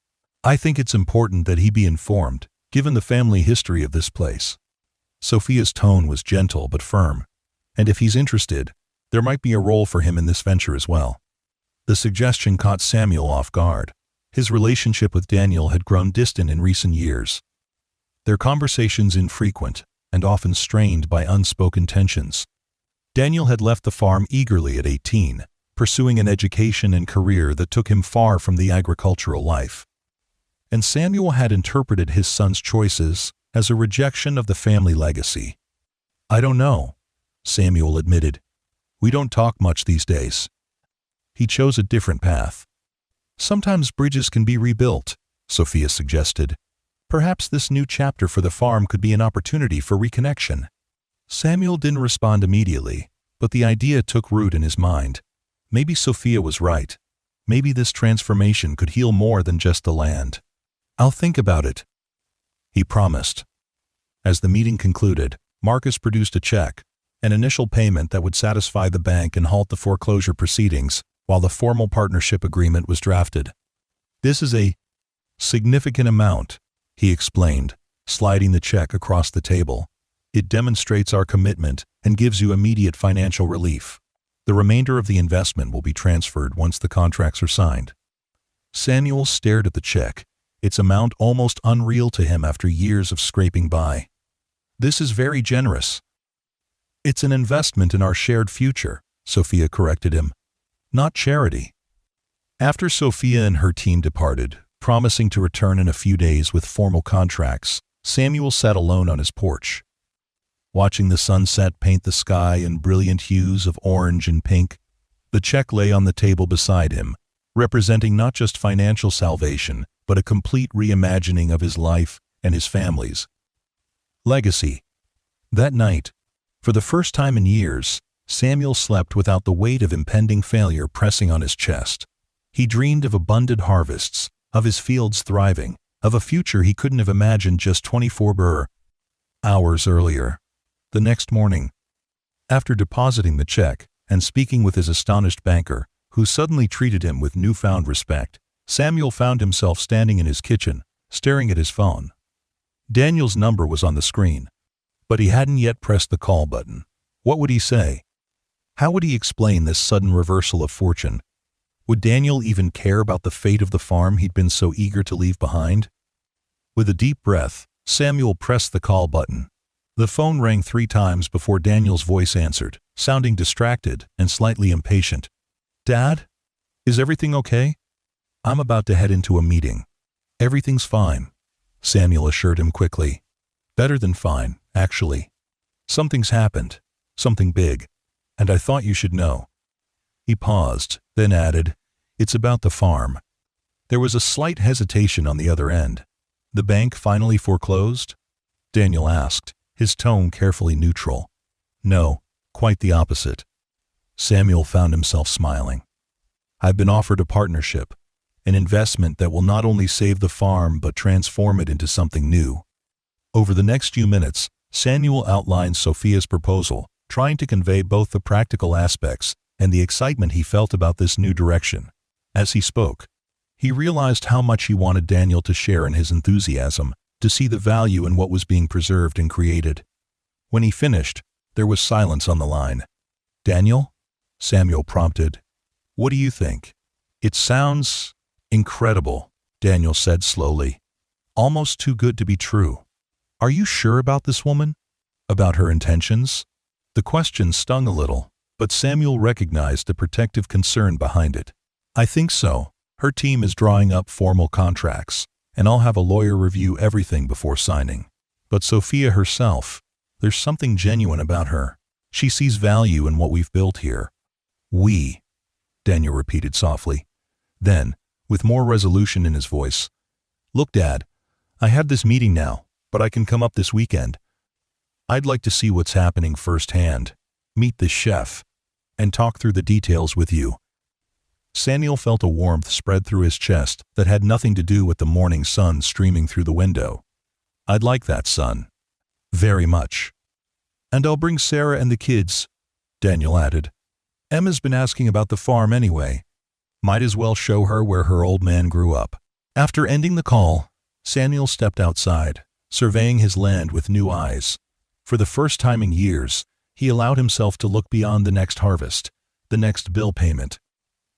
I think it's important that he be informed, given the family history of this place." Sophia's tone was gentle but firm, and if he's interested, there might be a role for him in this venture as well. The suggestion caught Samuel off guard. His relationship with Daniel had grown distant in recent years, their conversations infrequent, and often strained by unspoken tensions. Daniel had left the farm eagerly at 18, pursuing an education and career that took him far from the agricultural life. And Samuel had interpreted his son's choices as a rejection of the family legacy. "I don't know," Samuel admitted. "We don't talk much these days." He chose a different path. "Sometimes bridges can be rebuilt," Sophia suggested. "Perhaps this new chapter for the farm could be an opportunity for reconnection." Samuel didn't respond immediately, but the idea took root in his mind. Maybe Sophia was right. Maybe this transformation could heal more than just the land. "I'll think about it," he promised. As the meeting concluded, Marcus produced a check, an initial payment that would satisfy the bank and halt the foreclosure proceedings, while the formal partnership agreement was drafted. "This is a significant amount," he explained, sliding the check across the table. "It demonstrates our commitment and gives you immediate financial relief. The remainder of the investment will be transferred once the contracts are signed." Samuel stared at the check, its amount almost unreal to him after years of scraping by. "This is very generous." "It's an investment in our shared future," Sophia corrected him. "Not charity." After Sophia and her team departed, promising to return in a few days with formal contracts, Samuel sat alone on his porch. Watching the sunset paint the sky in brilliant hues of orange and pink, the check lay on the table beside him, representing not just financial salvation, but a complete reimagining of his life and his family's legacy. That night, for the first time in years, Samuel slept without the weight of impending failure pressing on his chest. He dreamed of abundant harvests, of his fields thriving, of a future he couldn't have imagined just 24 hours earlier. The next morning, after depositing the check and speaking with his astonished banker, who suddenly treated him with newfound respect, Samuel found himself standing in his kitchen, staring at his phone. Daniel's number was on the screen, but he hadn't yet pressed the call button. What would he say? How would he explain this sudden reversal of fortune? Would Daniel even care about the fate of the farm he'd been so eager to leave behind? With a deep breath, Samuel pressed the call button. The phone rang 3 times before Daniel's voice answered, sounding distracted and slightly impatient. "Dad? Is everything okay? I'm about to head into a meeting." "Everything's fine," Samuel assured him quickly. "Better than fine, actually. Something's happened, something big, and I thought you should know." He paused, then added, "It's about the farm." There was a slight hesitation on the other end. "The bank finally foreclosed?" Daniel asked, his tone carefully neutral. "No, quite the opposite." Samuel found himself smiling. "I've been offered a partnership, an investment that will not only save the farm but transform it into something new." Over the next few minutes, Samuel outlined Sophia's proposal, trying to convey both the practical aspects and the excitement he felt about this new direction. As he spoke, he realized how much he wanted Daniel to share in his enthusiasm, to see the value in what was being preserved and created. When he finished, there was silence on the line. "Daniel?" Samuel prompted. "What do you think?" "It sounds incredible," Daniel said slowly. "Almost too good to be true. Are you sure about this woman? About her intentions?" The question stung a little, but Samuel recognized the protective concern behind it. "I think so. Her team is drawing up formal contracts, and I'll have a lawyer review everything before signing. But Sophia herself, there's something genuine about her. She sees value in what we've built here." "We," Daniel repeated softly. Then, with more resolution in his voice, "Look, Dad, I have this meeting now, but I can come up this weekend. I'd like to see what's happening firsthand, meet the chef, and talk through the details with you." Samuel felt a warmth spread through his chest that had nothing to do with the morning sun streaming through the window. "I'd like that, son. Very much. And I'll bring Sarah and the kids," Daniel added. "Emma's been asking about the farm anyway. Might as well show her where her old man grew up." After ending the call, Samuel stepped outside, surveying his land with new eyes. For the first time in years, he allowed himself to look beyond the next harvest, the next bill payment,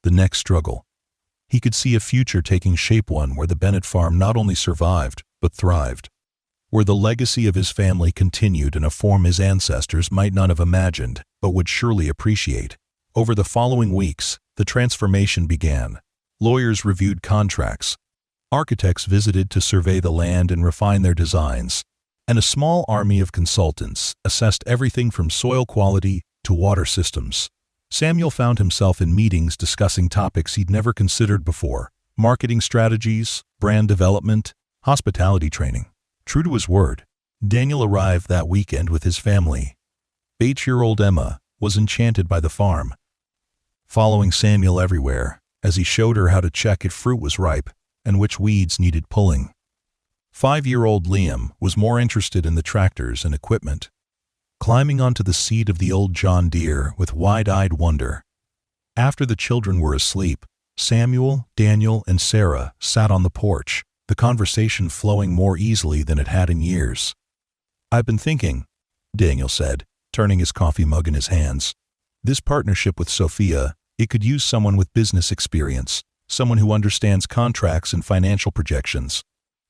the next struggle. He could see a future taking shape, one where the Bennett farm not only survived, but thrived. where the legacy of his family continued in a form his ancestors might not have imagined, but would surely appreciate. Over the following weeks, the transformation began. Lawyers reviewed contracts. Architects visited to survey the land and refine their designs. And a small army of consultants assessed everything from soil quality to water systems. Samuel found himself in meetings discussing topics he'd never considered before: marketing strategies, brand development, hospitality training. True to his word, Daniel arrived that weekend with his family. 8-year-old Emma was enchanted by the farm, following Samuel everywhere as he showed her how to check if fruit was ripe and which weeds needed pulling. 5-year-old Liam was more interested in the tractors and equipment, climbing onto the seat of the old John Deere with wide-eyed wonder. After the children were asleep, Samuel, Daniel, and Sarah sat on the porch, the conversation flowing more easily than it had in years. "I've been thinking," Daniel said, turning his coffee mug in his hands. "This partnership with Sophia, it could use someone with business experience, someone who understands contracts and financial projections."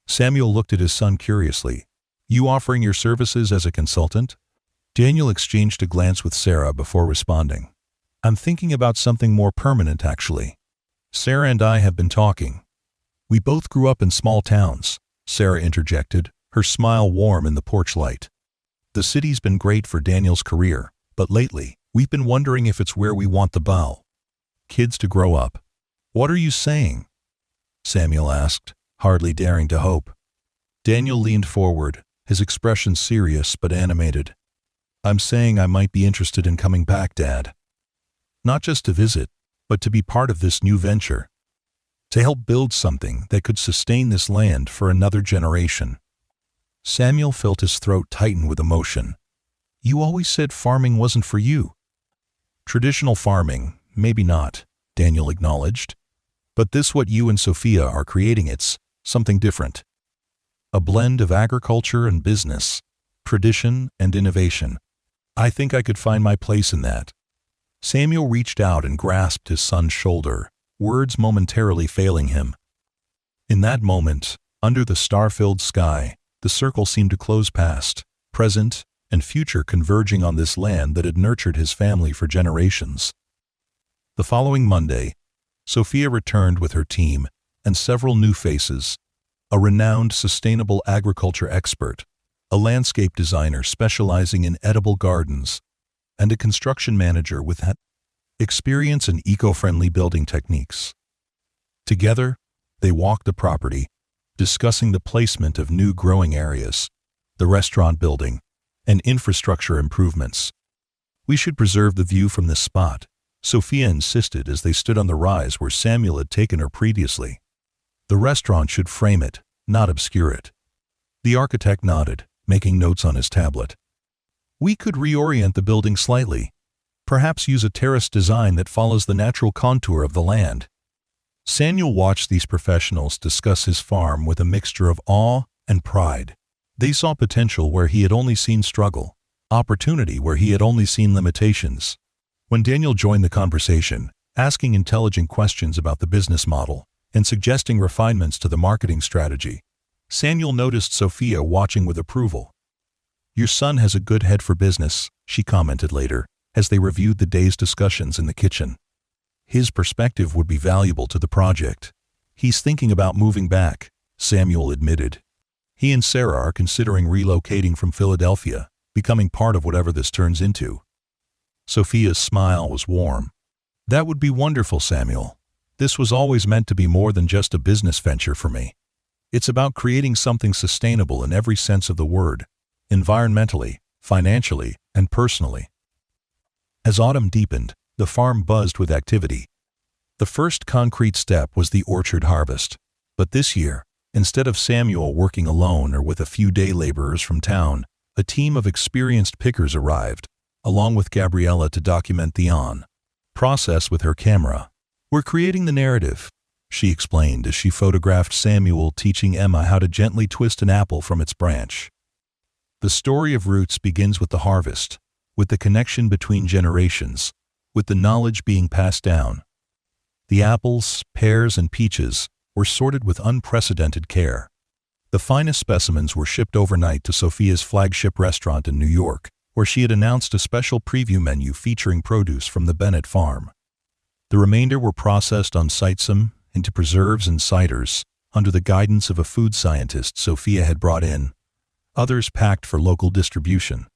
Samuel looked at his son curiously. "You offering your services as a consultant?" Daniel exchanged a glance with Sarah before responding. "I'm thinking about something more permanent, actually. Sarah and I have been talking." "We both grew up in small towns," Sarah interjected, her smile warm in the porch light. "The city's been great for Daniel's career, but lately, we've been wondering if it's where we want the kids to grow up." "What are you saying?" Samuel asked, hardly daring to hope. Daniel leaned forward, his expression serious but animated. "I'm saying I might be interested in coming back, Dad. Not just to visit, but to be part of this new venture. To help build something that could sustain this land for another generation." Samuel felt his throat tighten with emotion. "You always said farming wasn't for you." "Traditional farming, maybe not," Daniel acknowledged. "But this what you and Sophia are creating, it's something different. A blend of agriculture and business, tradition and innovation. I think I could find my place in that." Samuel reached out and grasped his son's shoulder, words momentarily failing him. In that moment, under the star-filled sky, the circle seemed to close, past, present, and future converging on this land that had nurtured his family for generations. The following Monday, Sophia returned with her team and several new faces: a renowned sustainable agriculture expert, a landscape designer specializing in edible gardens, and a construction manager with experience in eco-friendly building techniques. Together, they walked the property, discussing the placement of new growing areas, the restaurant building, and infrastructure improvements. "We should preserve the view from this spot," Sophia insisted as they stood on the rise where Samuel had taken her previously. "The restaurant should frame it, not obscure it." The architect nodded, making notes on his tablet. "We could reorient the building slightly, perhaps use a terrace design that follows the natural contour of the land." Samuel watched these professionals discuss his farm with a mixture of awe and pride. They saw potential where he had only seen struggle, opportunity where he had only seen limitations. When Daniel joined the conversation, asking intelligent questions about the business model and suggesting refinements to the marketing strategy, Samuel noticed Sophia watching with approval. "Your son has a good head for business," she commented later, as they reviewed the day's discussions in the kitchen. "His perspective would be valuable to the project." "He's thinking about moving back," Samuel admitted. "He and Sarah are considering relocating from Philadelphia, becoming part of whatever this turns into." Sophia's smile was warm. "That would be wonderful, Samuel. This was always meant to be more than just a business venture for me. It's about creating something sustainable in every sense of the word, environmentally, financially, and personally." As autumn deepened, the farm buzzed with activity. The first concrete step was the orchard harvest. But this year, instead of Samuel working alone or with a few day laborers from town, a team of experienced pickers arrived, along with Gabriella to document the process with her camera. "We're creating the narrative," she explained as she photographed Samuel teaching Emma how to gently twist an apple from its branch. The story of roots begins with the harvest, with the connection between generations, with the knowledge being passed down. The apples, pears, and peaches were sorted with unprecedented care. The finest specimens were shipped overnight to Sophia's flagship restaurant in New York, where she had announced a special preview menu featuring produce from the Bennett farm. The remainder were processed on site into preserves and ciders, under the guidance of a food scientist Sophia had brought in. Others packed for local distribution.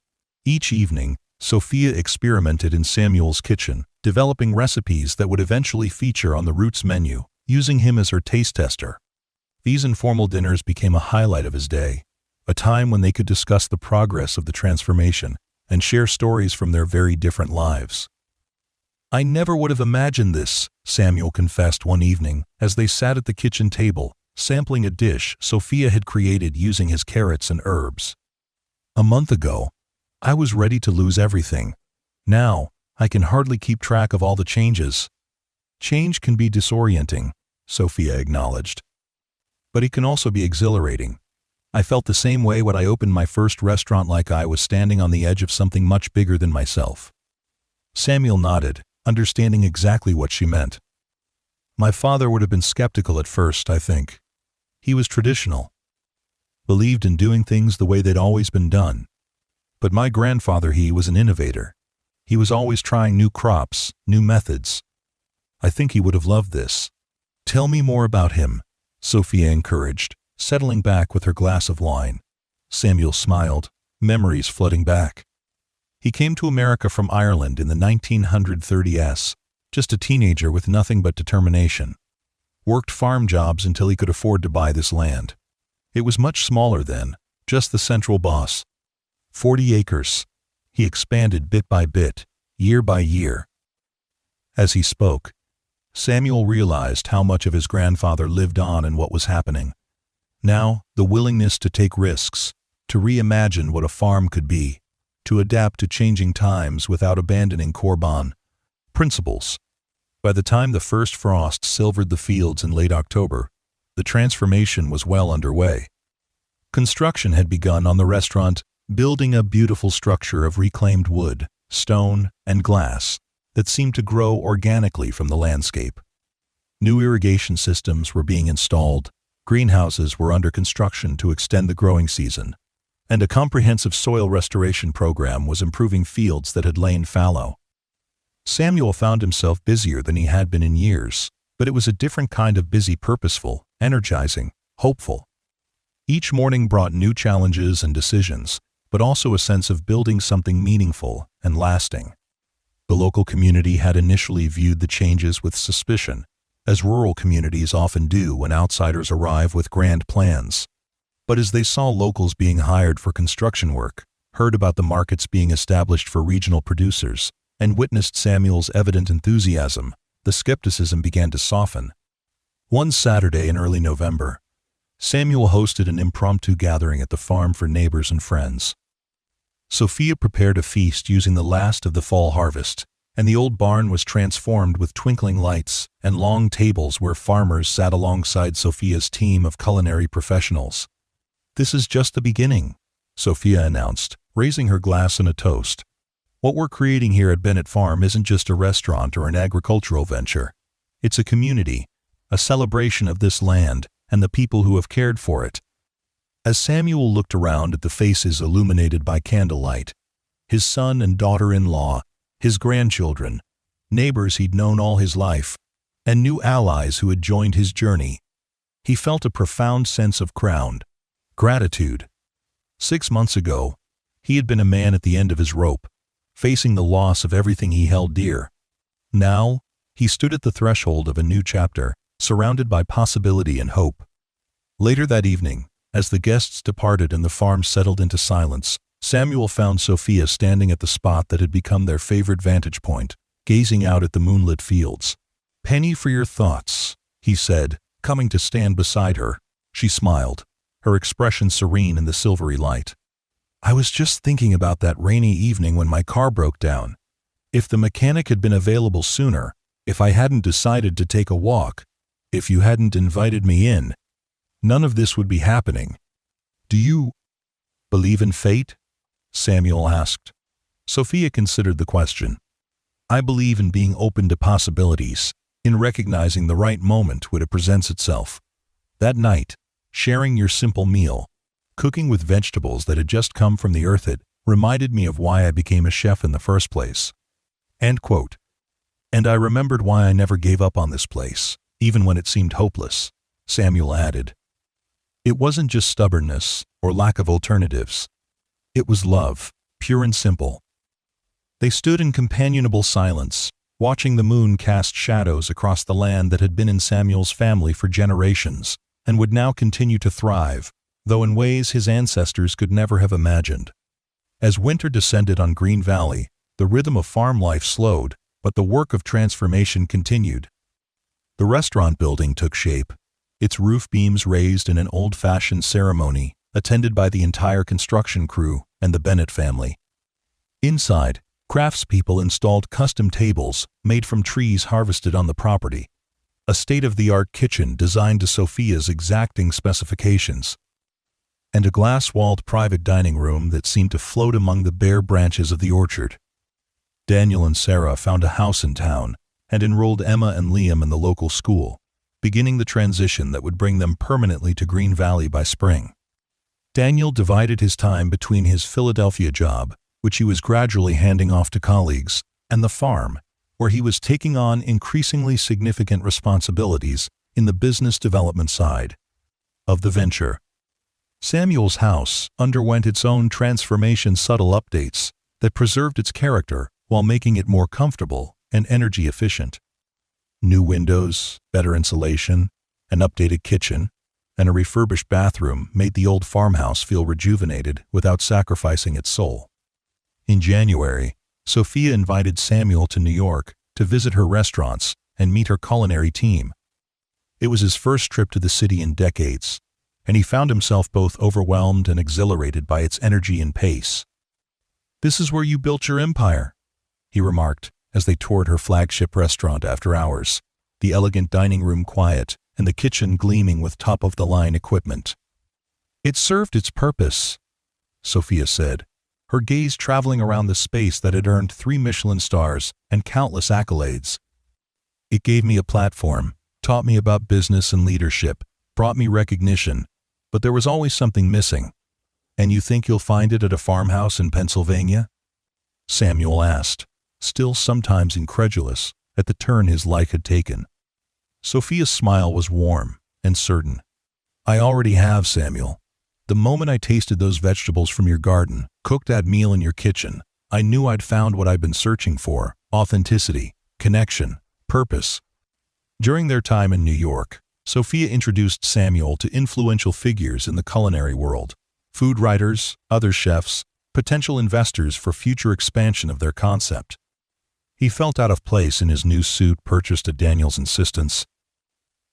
Each evening, Sophia experimented in Samuel's kitchen, developing recipes that would eventually feature on the Roots menu, using him as her taste tester. These informal dinners became a highlight of his day, a time when they could discuss the progress of the transformation and share stories from their very different lives. "I never would have imagined this," Samuel confessed one evening as they sat at the kitchen table, sampling a dish Sophia had created using his carrots and herbs. "A month ago, I was ready to lose everything. Now, I can hardly keep track of all the changes." "Change can be disorienting," Sophia acknowledged. "But it can also be exhilarating. I felt the same way when I opened my first restaurant, like I was standing on the edge of something much bigger than myself." Samuel nodded, understanding exactly what she meant. "My father would have been skeptical at first, I think. He was traditional, believed in doing things the way they'd always been done. But my grandfather, he was an innovator. He was always trying new crops, new methods. I think he would have loved this." "Tell me more about him," Sophia encouraged, settling back with her glass of wine. Samuel smiled, memories flooding back. "He came to America from Ireland in the 1930s, just a teenager with nothing but determination. Worked farm jobs until he could afford to buy this land. It was much smaller then, just the central boss. 40 acres. He expanded bit by bit, year by year." As he spoke, Samuel realized how much of his grandfather lived on in what was happening. Now, the willingness to take risks, to reimagine what a farm could be, to adapt to changing times without abandoning core principles. By the time the first frost silvered the fields in late October, the transformation was well underway. Construction had begun on the restaurant, building a beautiful structure of reclaimed wood, stone, and glass that seemed to grow organically from the landscape. New irrigation systems were being installed, greenhouses were under construction to extend the growing season, and a comprehensive soil restoration program was improving fields that had lain fallow. Samuel found himself busier than he had been in years, but it was a different kind of busy, purposeful, energizing, hopeful. Each morning brought new challenges and decisions, but also a sense of building something meaningful and lasting. The local community had initially viewed the changes with suspicion, as rural communities often do when outsiders arrive with grand plans. But as they saw locals being hired for construction work, heard about the markets being established for regional producers, and witnessed Samuel's evident enthusiasm, the skepticism began to soften. One Saturday in early November, Samuel hosted an impromptu gathering at the farm for neighbors and friends. Sophia prepared a feast using the last of the fall harvest, and the old barn was transformed with twinkling lights and long tables where farmers sat alongside Sophia's team of culinary professionals. "This is just the beginning," Sophia announced, raising her glass in a toast. "What we're creating here at Bennett Farm isn't just a restaurant or an agricultural venture. It's a community, a celebration of this land and the people who have cared for it." As Samuel looked around at the faces illuminated by candlelight, his son and daughter-in-law, his grandchildren, neighbors he'd known all his life, and new allies who had joined his journey, he felt a profound sense of gratitude. 6 months ago, he had been a man at the end of his rope, facing the loss of everything he held dear. Now, he stood at the threshold of a new chapter, surrounded by possibility and hope. Later that evening, as the guests departed and the farm settled into silence, Samuel found Sophia standing at the spot that had become their favorite vantage point, gazing out at the moonlit fields. "Penny for your thoughts," he said, coming to stand beside her. She smiled, her expression serene in the silvery light. "I was just thinking about that rainy evening when my car broke down. If the mechanic had been available sooner, if I hadn't decided to take a walk, if you hadn't invited me in, none of this would be happening." "Do you believe in fate?" Samuel asked. Sophia considered the question. "I believe in being open to possibilities, in recognizing the right moment when it presents itself." That night, sharing your simple meal, cooking with vegetables that had just come from the earth. It reminded me of why I became a chef in the first place." End quote. "And I remembered why I never gave up on this place, even when it seemed hopeless," Samuel added. "It wasn't just stubbornness or lack of alternatives. It was love, pure and simple." They stood in companionable silence, watching the moon cast shadows across the land that had been in Samuel's family for generations and would now continue to thrive, though in ways his ancestors could never have imagined. As winter descended on Green Valley, the rhythm of farm life slowed, but the work of transformation continued. The restaurant building took shape, its roof beams raised in an old-fashioned ceremony, attended by the entire construction crew and the Bennett family. Inside, craftspeople installed custom tables made from trees harvested on the property, a state-of-the-art kitchen designed to Sophia's exacting specifications, and a glass-walled private dining room that seemed to float among the bare branches of the orchard. Daniel and Sarah found a house in town and enrolled Emma and Liam in the local school, beginning the transition that would bring them permanently to Green Valley by spring. Daniel divided his time between his Philadelphia job, which he was gradually handing off to colleagues, and the farm, where he was taking on increasingly significant responsibilities in the business development side of the venture. Samuel's house underwent its own transformation, subtle updates that preserved its character while making it more comfortable and energy efficient. New windows, better insulation, an updated kitchen, and a refurbished bathroom made the old farmhouse feel rejuvenated without sacrificing its soul. In January, Sophia invited Samuel to New York to visit her restaurants and meet her culinary team. It was his first trip to the city in decades, and he found himself both overwhelmed and exhilarated by its energy and pace. "This is where you built your empire," he remarked as they toured her flagship restaurant after hours, the elegant dining room quiet and the kitchen gleaming with top-of-the-line equipment. "It served its purpose," Sophia said, her gaze traveling around the space that had earned 3 Michelin stars and countless accolades. "It gave me a platform, taught me about business and leadership, brought me recognition, but there was always something missing." "And you think you'll find it at a farmhouse in Pennsylvania?" Samuel asked, still sometimes incredulous at the turn his life had taken. Sophia's smile was warm and certain. "I already have, Samuel. The moment I tasted those vegetables from your garden, cooked that meal in your kitchen, I knew I'd found what I'd been searching for: authenticity, connection, purpose." During their time in New York, Sophia introduced Samuel to influential figures in the culinary world: food writers, other chefs, potential investors for future expansion of their concept. He felt out of place in his new suit purchased at Daniel's insistence,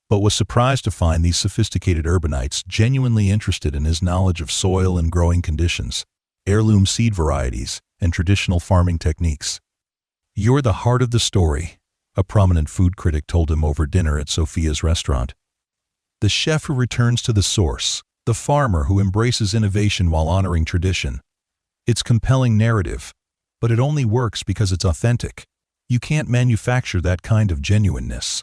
but was surprised to find these sophisticated urbanites genuinely interested in his knowledge of soil and growing conditions, heirloom seed varieties, and traditional farming techniques. "You're the heart of the story," a prominent food critic told him over dinner at Sophia's restaurant. "The chef who returns to the source, the farmer who embraces innovation while honoring tradition. It's compelling narrative, but it only works because it's authentic. You can't manufacture that kind of genuineness."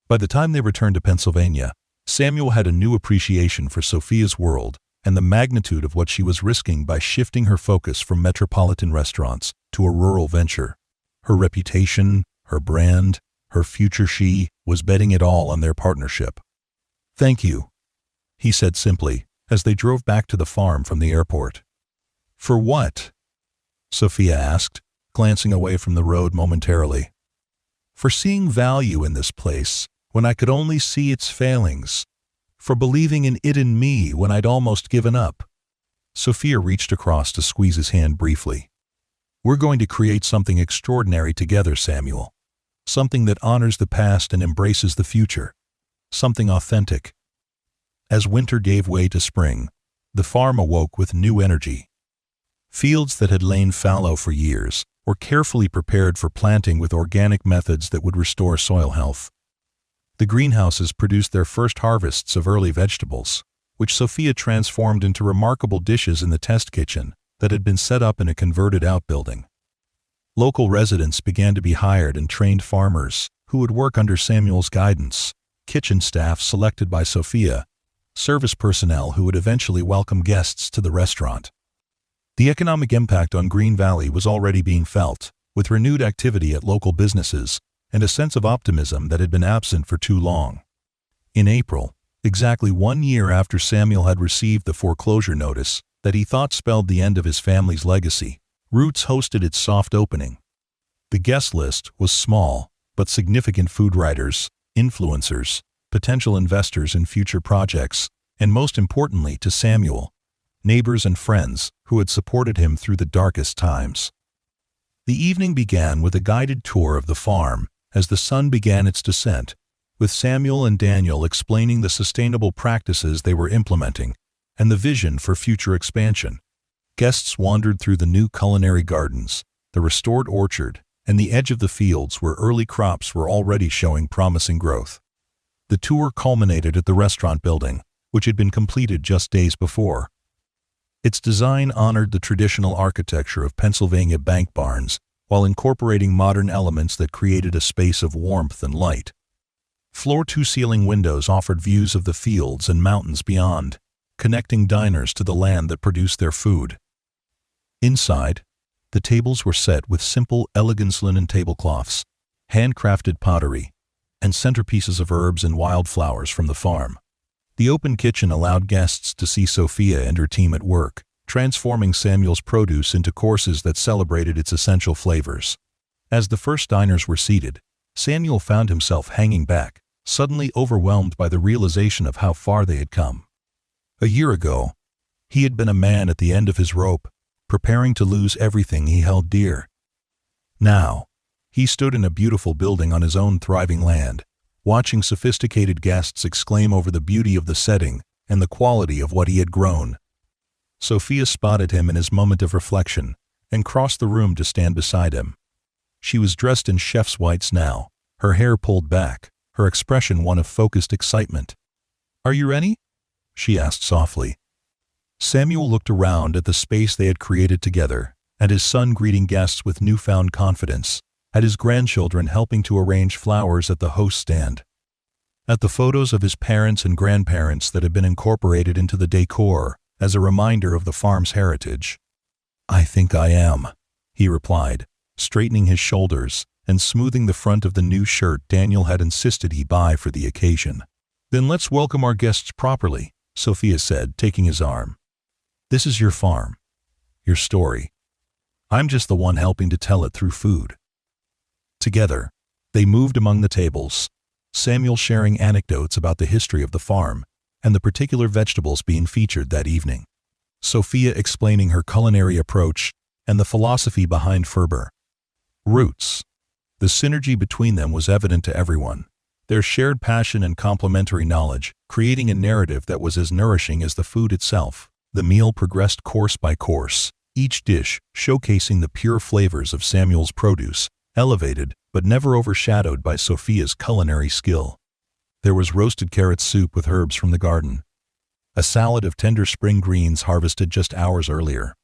By the time they returned to Pennsylvania, Samuel had a new appreciation for Sophia's world and the magnitude of what she was risking by shifting her focus from metropolitan restaurants to a rural venture. Her reputation, her brand, her future, she was betting it all on their partnership. "Thank you," he said simply as they drove back to the farm from the airport. "For what?" Sophia asked, glancing away from the road momentarily. "For seeing value in this place when I could only see its failings. For believing in it in me when I'd almost given up." Sophia reached across to squeeze his hand briefly. "We're going to create something extraordinary together, Samuel. Something that honors the past and embraces the future. Something authentic." As winter gave way to spring, the farm awoke with new energy. Fields that had lain fallow for years were carefully prepared for planting with organic methods that would restore soil health. The greenhouses produced their first harvests of early vegetables, which Sophia transformed into remarkable dishes in the test kitchen that had been set up in a converted outbuilding. Local residents began to be hired and trained farmers who would work under Samuel's guidance, kitchen staff selected by Sophia, service personnel who would eventually welcome guests to the restaurant. The economic impact on Green Valley was already being felt, with renewed activity at local businesses and a sense of optimism that had been absent for too long. In April, exactly 1 year after Samuel had received the foreclosure notice that he thought spelled the end of his family's legacy, Roots hosted its soft opening. The guest list was small, but significant food writers, influencers, potential investors in future projects, and most importantly to Samuel, neighbors and friends who had supported him through the darkest times. The evening began with a guided tour of the farm as the sun began its descent, with Samuel and Daniel explaining the sustainable practices they were implementing and the vision for future expansion. Guests wandered through the new culinary gardens, the restored orchard, and the edge of the fields where early crops were already showing promising growth. The tour culminated at the restaurant building, which had been completed just days before. Its design honored the traditional architecture of Pennsylvania bank barns while incorporating modern elements that created a space of warmth and light. Floor-to-ceiling windows offered views of the fields and mountains beyond, connecting diners to the land that produced their food. Inside, the tables were set with simple, elegant linen tablecloths, handcrafted pottery, and centerpieces of herbs and wildflowers from the farm. The open kitchen allowed guests to see Sophia and her team at work, transforming Samuel's produce into courses that celebrated its essential flavors. As the first diners were seated, Samuel found himself hanging back, suddenly overwhelmed by the realization of how far they had come. A year ago, he had been a man at the end of his rope, preparing to lose everything he held dear. Now, he stood in a beautiful building on his own thriving land, watching sophisticated guests exclaim over the beauty of the setting and the quality of what he had grown. Sophia spotted him in his moment of reflection and crossed the room to stand beside him. She was dressed in chef's whites now, her hair pulled back, her expression one of focused excitement. "Are you ready?" she asked softly. Samuel looked around at the space they had created together, at his son greeting guests with newfound confidence, at his grandchildren helping to arrange flowers at the host stand, at the photos of his parents and grandparents that had been incorporated into the decor as a reminder of the farm's heritage. "I think I am," he replied, straightening his shoulders and smoothing the front of the new shirt Daniel had insisted he buy for the occasion. "Then let's welcome our guests properly," Sophia said, taking his arm. "This is your farm, your story. I'm just the one helping to tell it through food." Together, they moved among the tables, Samuel sharing anecdotes about the history of the farm and the particular vegetables being featured that evening, Sophia explaining her culinary approach and the philosophy behind Ferber. Roots. The synergy between them was evident to everyone, their shared passion and complementary knowledge creating a narrative that was as nourishing as the food itself. The meal progressed course by course, each dish showcasing the pure flavors of Samuel's produce, elevated but never overshadowed by Sophia's culinary skill. There was roasted carrot soup with herbs from the garden, a salad of tender spring greens harvested just hours earlier,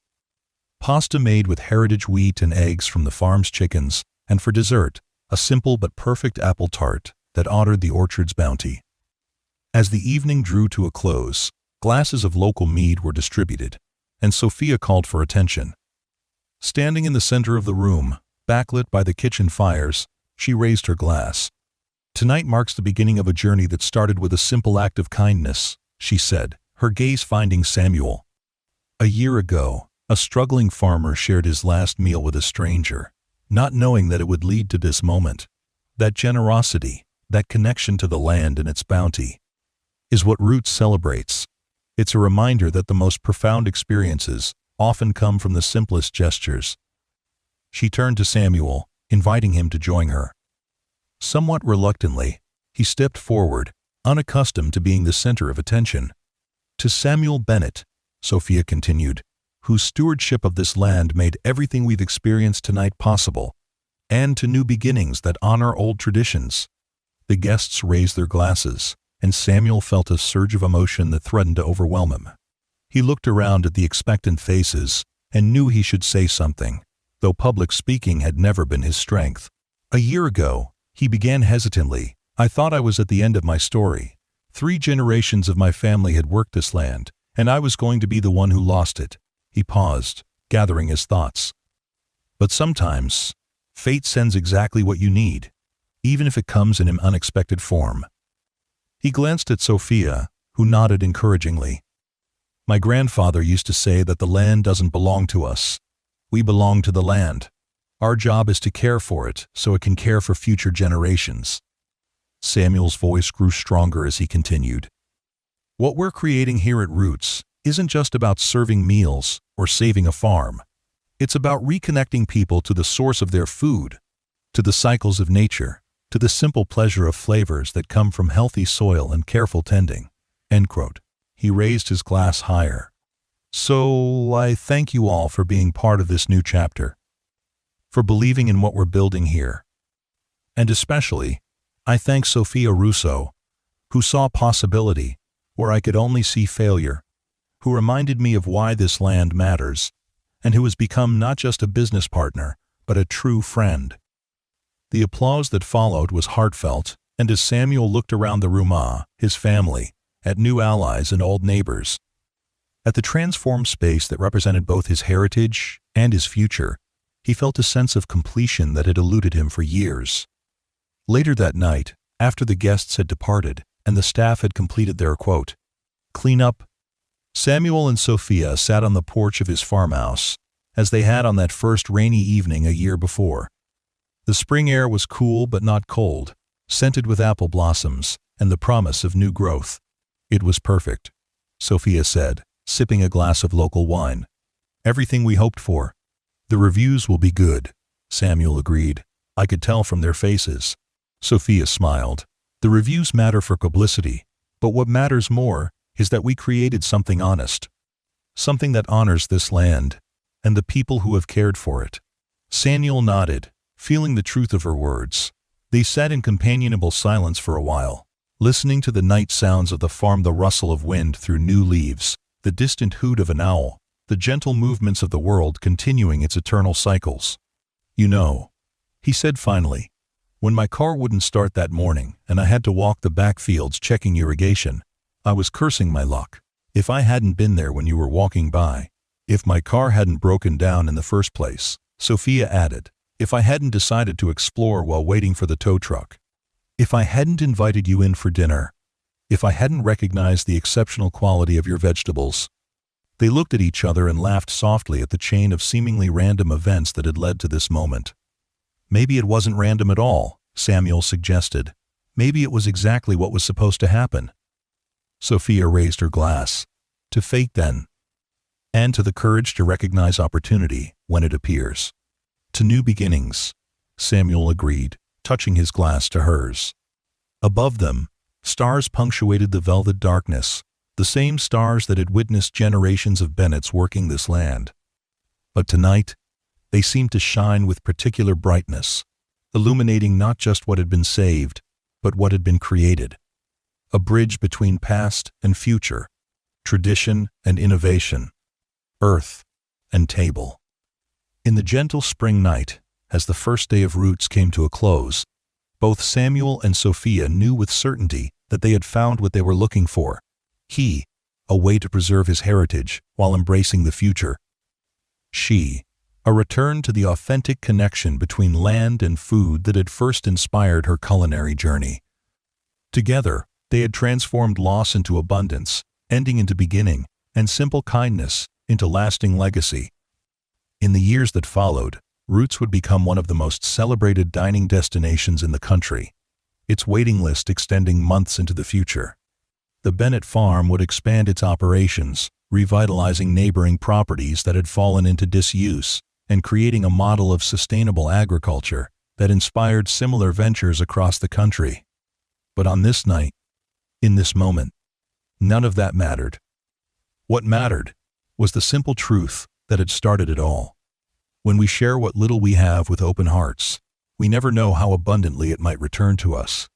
pasta made with heritage wheat and eggs from the farm's chickens, and for dessert, a simple but perfect apple tart that honored the orchard's bounty. As the evening drew to a close, glasses of local mead were distributed, and Sophia called for attention. Standing in the center of the room, backlit by the kitchen fires, she raised her glass. "Tonight marks the beginning of a journey that started with a simple act of kindness," she said, her gaze finding Samuel. "A year ago, a struggling farmer shared his last meal with a stranger, not knowing that it would lead to this moment. That generosity, that connection to the land and its bounty, is what Roots celebrates. It's a reminder that the most profound experiences often come from the simplest gestures." She turned to Samuel, inviting him to join her. Somewhat reluctantly, he stepped forward, unaccustomed to being the center of attention. "To Samuel Bennett," Sophia continued, "whose stewardship of this land made everything we've experienced tonight possible, and to new beginnings that honor old traditions." The guests raised their glasses, and Samuel felt a surge of emotion that threatened to overwhelm him. He looked around at the expectant faces and knew he should say something, though public speaking had never been his strength. "A year ago," he began hesitantly, "I thought I was at the end of my story, 3 generations of my family had worked this land, and I was going to be the one who lost it. He paused, gathering his thoughts. But sometimes, fate sends exactly what you need, even if it comes in an unexpected form. He glanced at Sophia, who nodded encouragingly. My grandfather used to say that the land doesn't belong to us. We belong to the land. Our job is to care for it so it can care for future generations. Samuel's voice grew stronger as he continued. What we're creating here at Roots isn't just about serving meals or saving a farm. It's about reconnecting people to the source of their food, to the cycles of nature, to the simple pleasure of flavors that come from healthy soil and careful tending." End quote. He raised his glass higher. "So I thank you all for being part of this new chapter, for believing in what we're building here. And especially, I thank Sophia Russo, who saw possibility where I could only see failure, who reminded me of why this land matters, and who has become not just a business partner, but a true friend." The applause that followed was heartfelt, and as Samuel looked around the room, his family, at new allies and old neighbors, at the transformed space that represented both his heritage and his future, he felt a sense of completion that had eluded him for years. Later that night, after the guests had departed and the staff had completed their quote, cleanup, Samuel and Sophia sat on the porch of his farmhouse, as they had on that first rainy evening a year before. The spring air was cool but not cold, scented with apple blossoms and the promise of new growth. "It was perfect," Sophia said, sipping a glass of local wine. "Everything we hoped for." "The reviews will be good," Samuel agreed. "I could tell from their faces." Sophia smiled. "The reviews matter for publicity, but what matters more is that we created something honest, something that honors this land and the people who have cared for it." Samuel nodded, feeling the truth of her words. They sat in companionable silence for a while, listening to the night sounds of the farm, the rustle of wind through new leaves, the distant hoot of an owl, the gentle movements of the world continuing its eternal cycles. "You know," he said finally, "when my car wouldn't start that morning and I had to walk the backfields checking irrigation, I was cursing my luck. If I hadn't been there when you were walking by, if my car hadn't broken down in the first place," Sophia added, "if I hadn't decided to explore while waiting for the tow truck, if I hadn't invited you in for dinner, if I hadn't recognized the exceptional quality of your vegetables." They looked at each other and laughed softly at the chain of seemingly random events that had led to this moment. "Maybe it wasn't random at all," Samuel suggested. "Maybe it was exactly what was supposed to happen." Sophia raised her glass. "To fate, then. And to the courage to recognize opportunity when it appears." "To new beginnings," Samuel agreed, touching his glass to hers. Above them, stars punctuated the velvet darkness, the same stars that had witnessed generations of Bennetts working this land. But tonight, they seemed to shine with particular brightness, illuminating not just what had been saved, but what had been created. A bridge between past and future, tradition and innovation, earth and table. In the gentle spring night, as the first day of Roots came to a close, both Samuel and Sophia knew with certainty that they had found what they were looking for. He, a way to preserve his heritage while embracing the future. She, a return to the authentic connection between land and food that had first inspired her culinary journey. Together, they had transformed loss into abundance, ending into beginning, and simple kindness into lasting legacy. In the years that followed, Roots would become one of the most celebrated dining destinations in the country, its waiting list extending months into the future. The Bennett farm would expand its operations, revitalizing neighboring properties that had fallen into disuse, and creating a model of sustainable agriculture that inspired similar ventures across the country. But on this night, in this moment, none of that mattered. What mattered was the simple truth that had started it all. When we share what little we have with open hearts, we never know how abundantly it might return to us.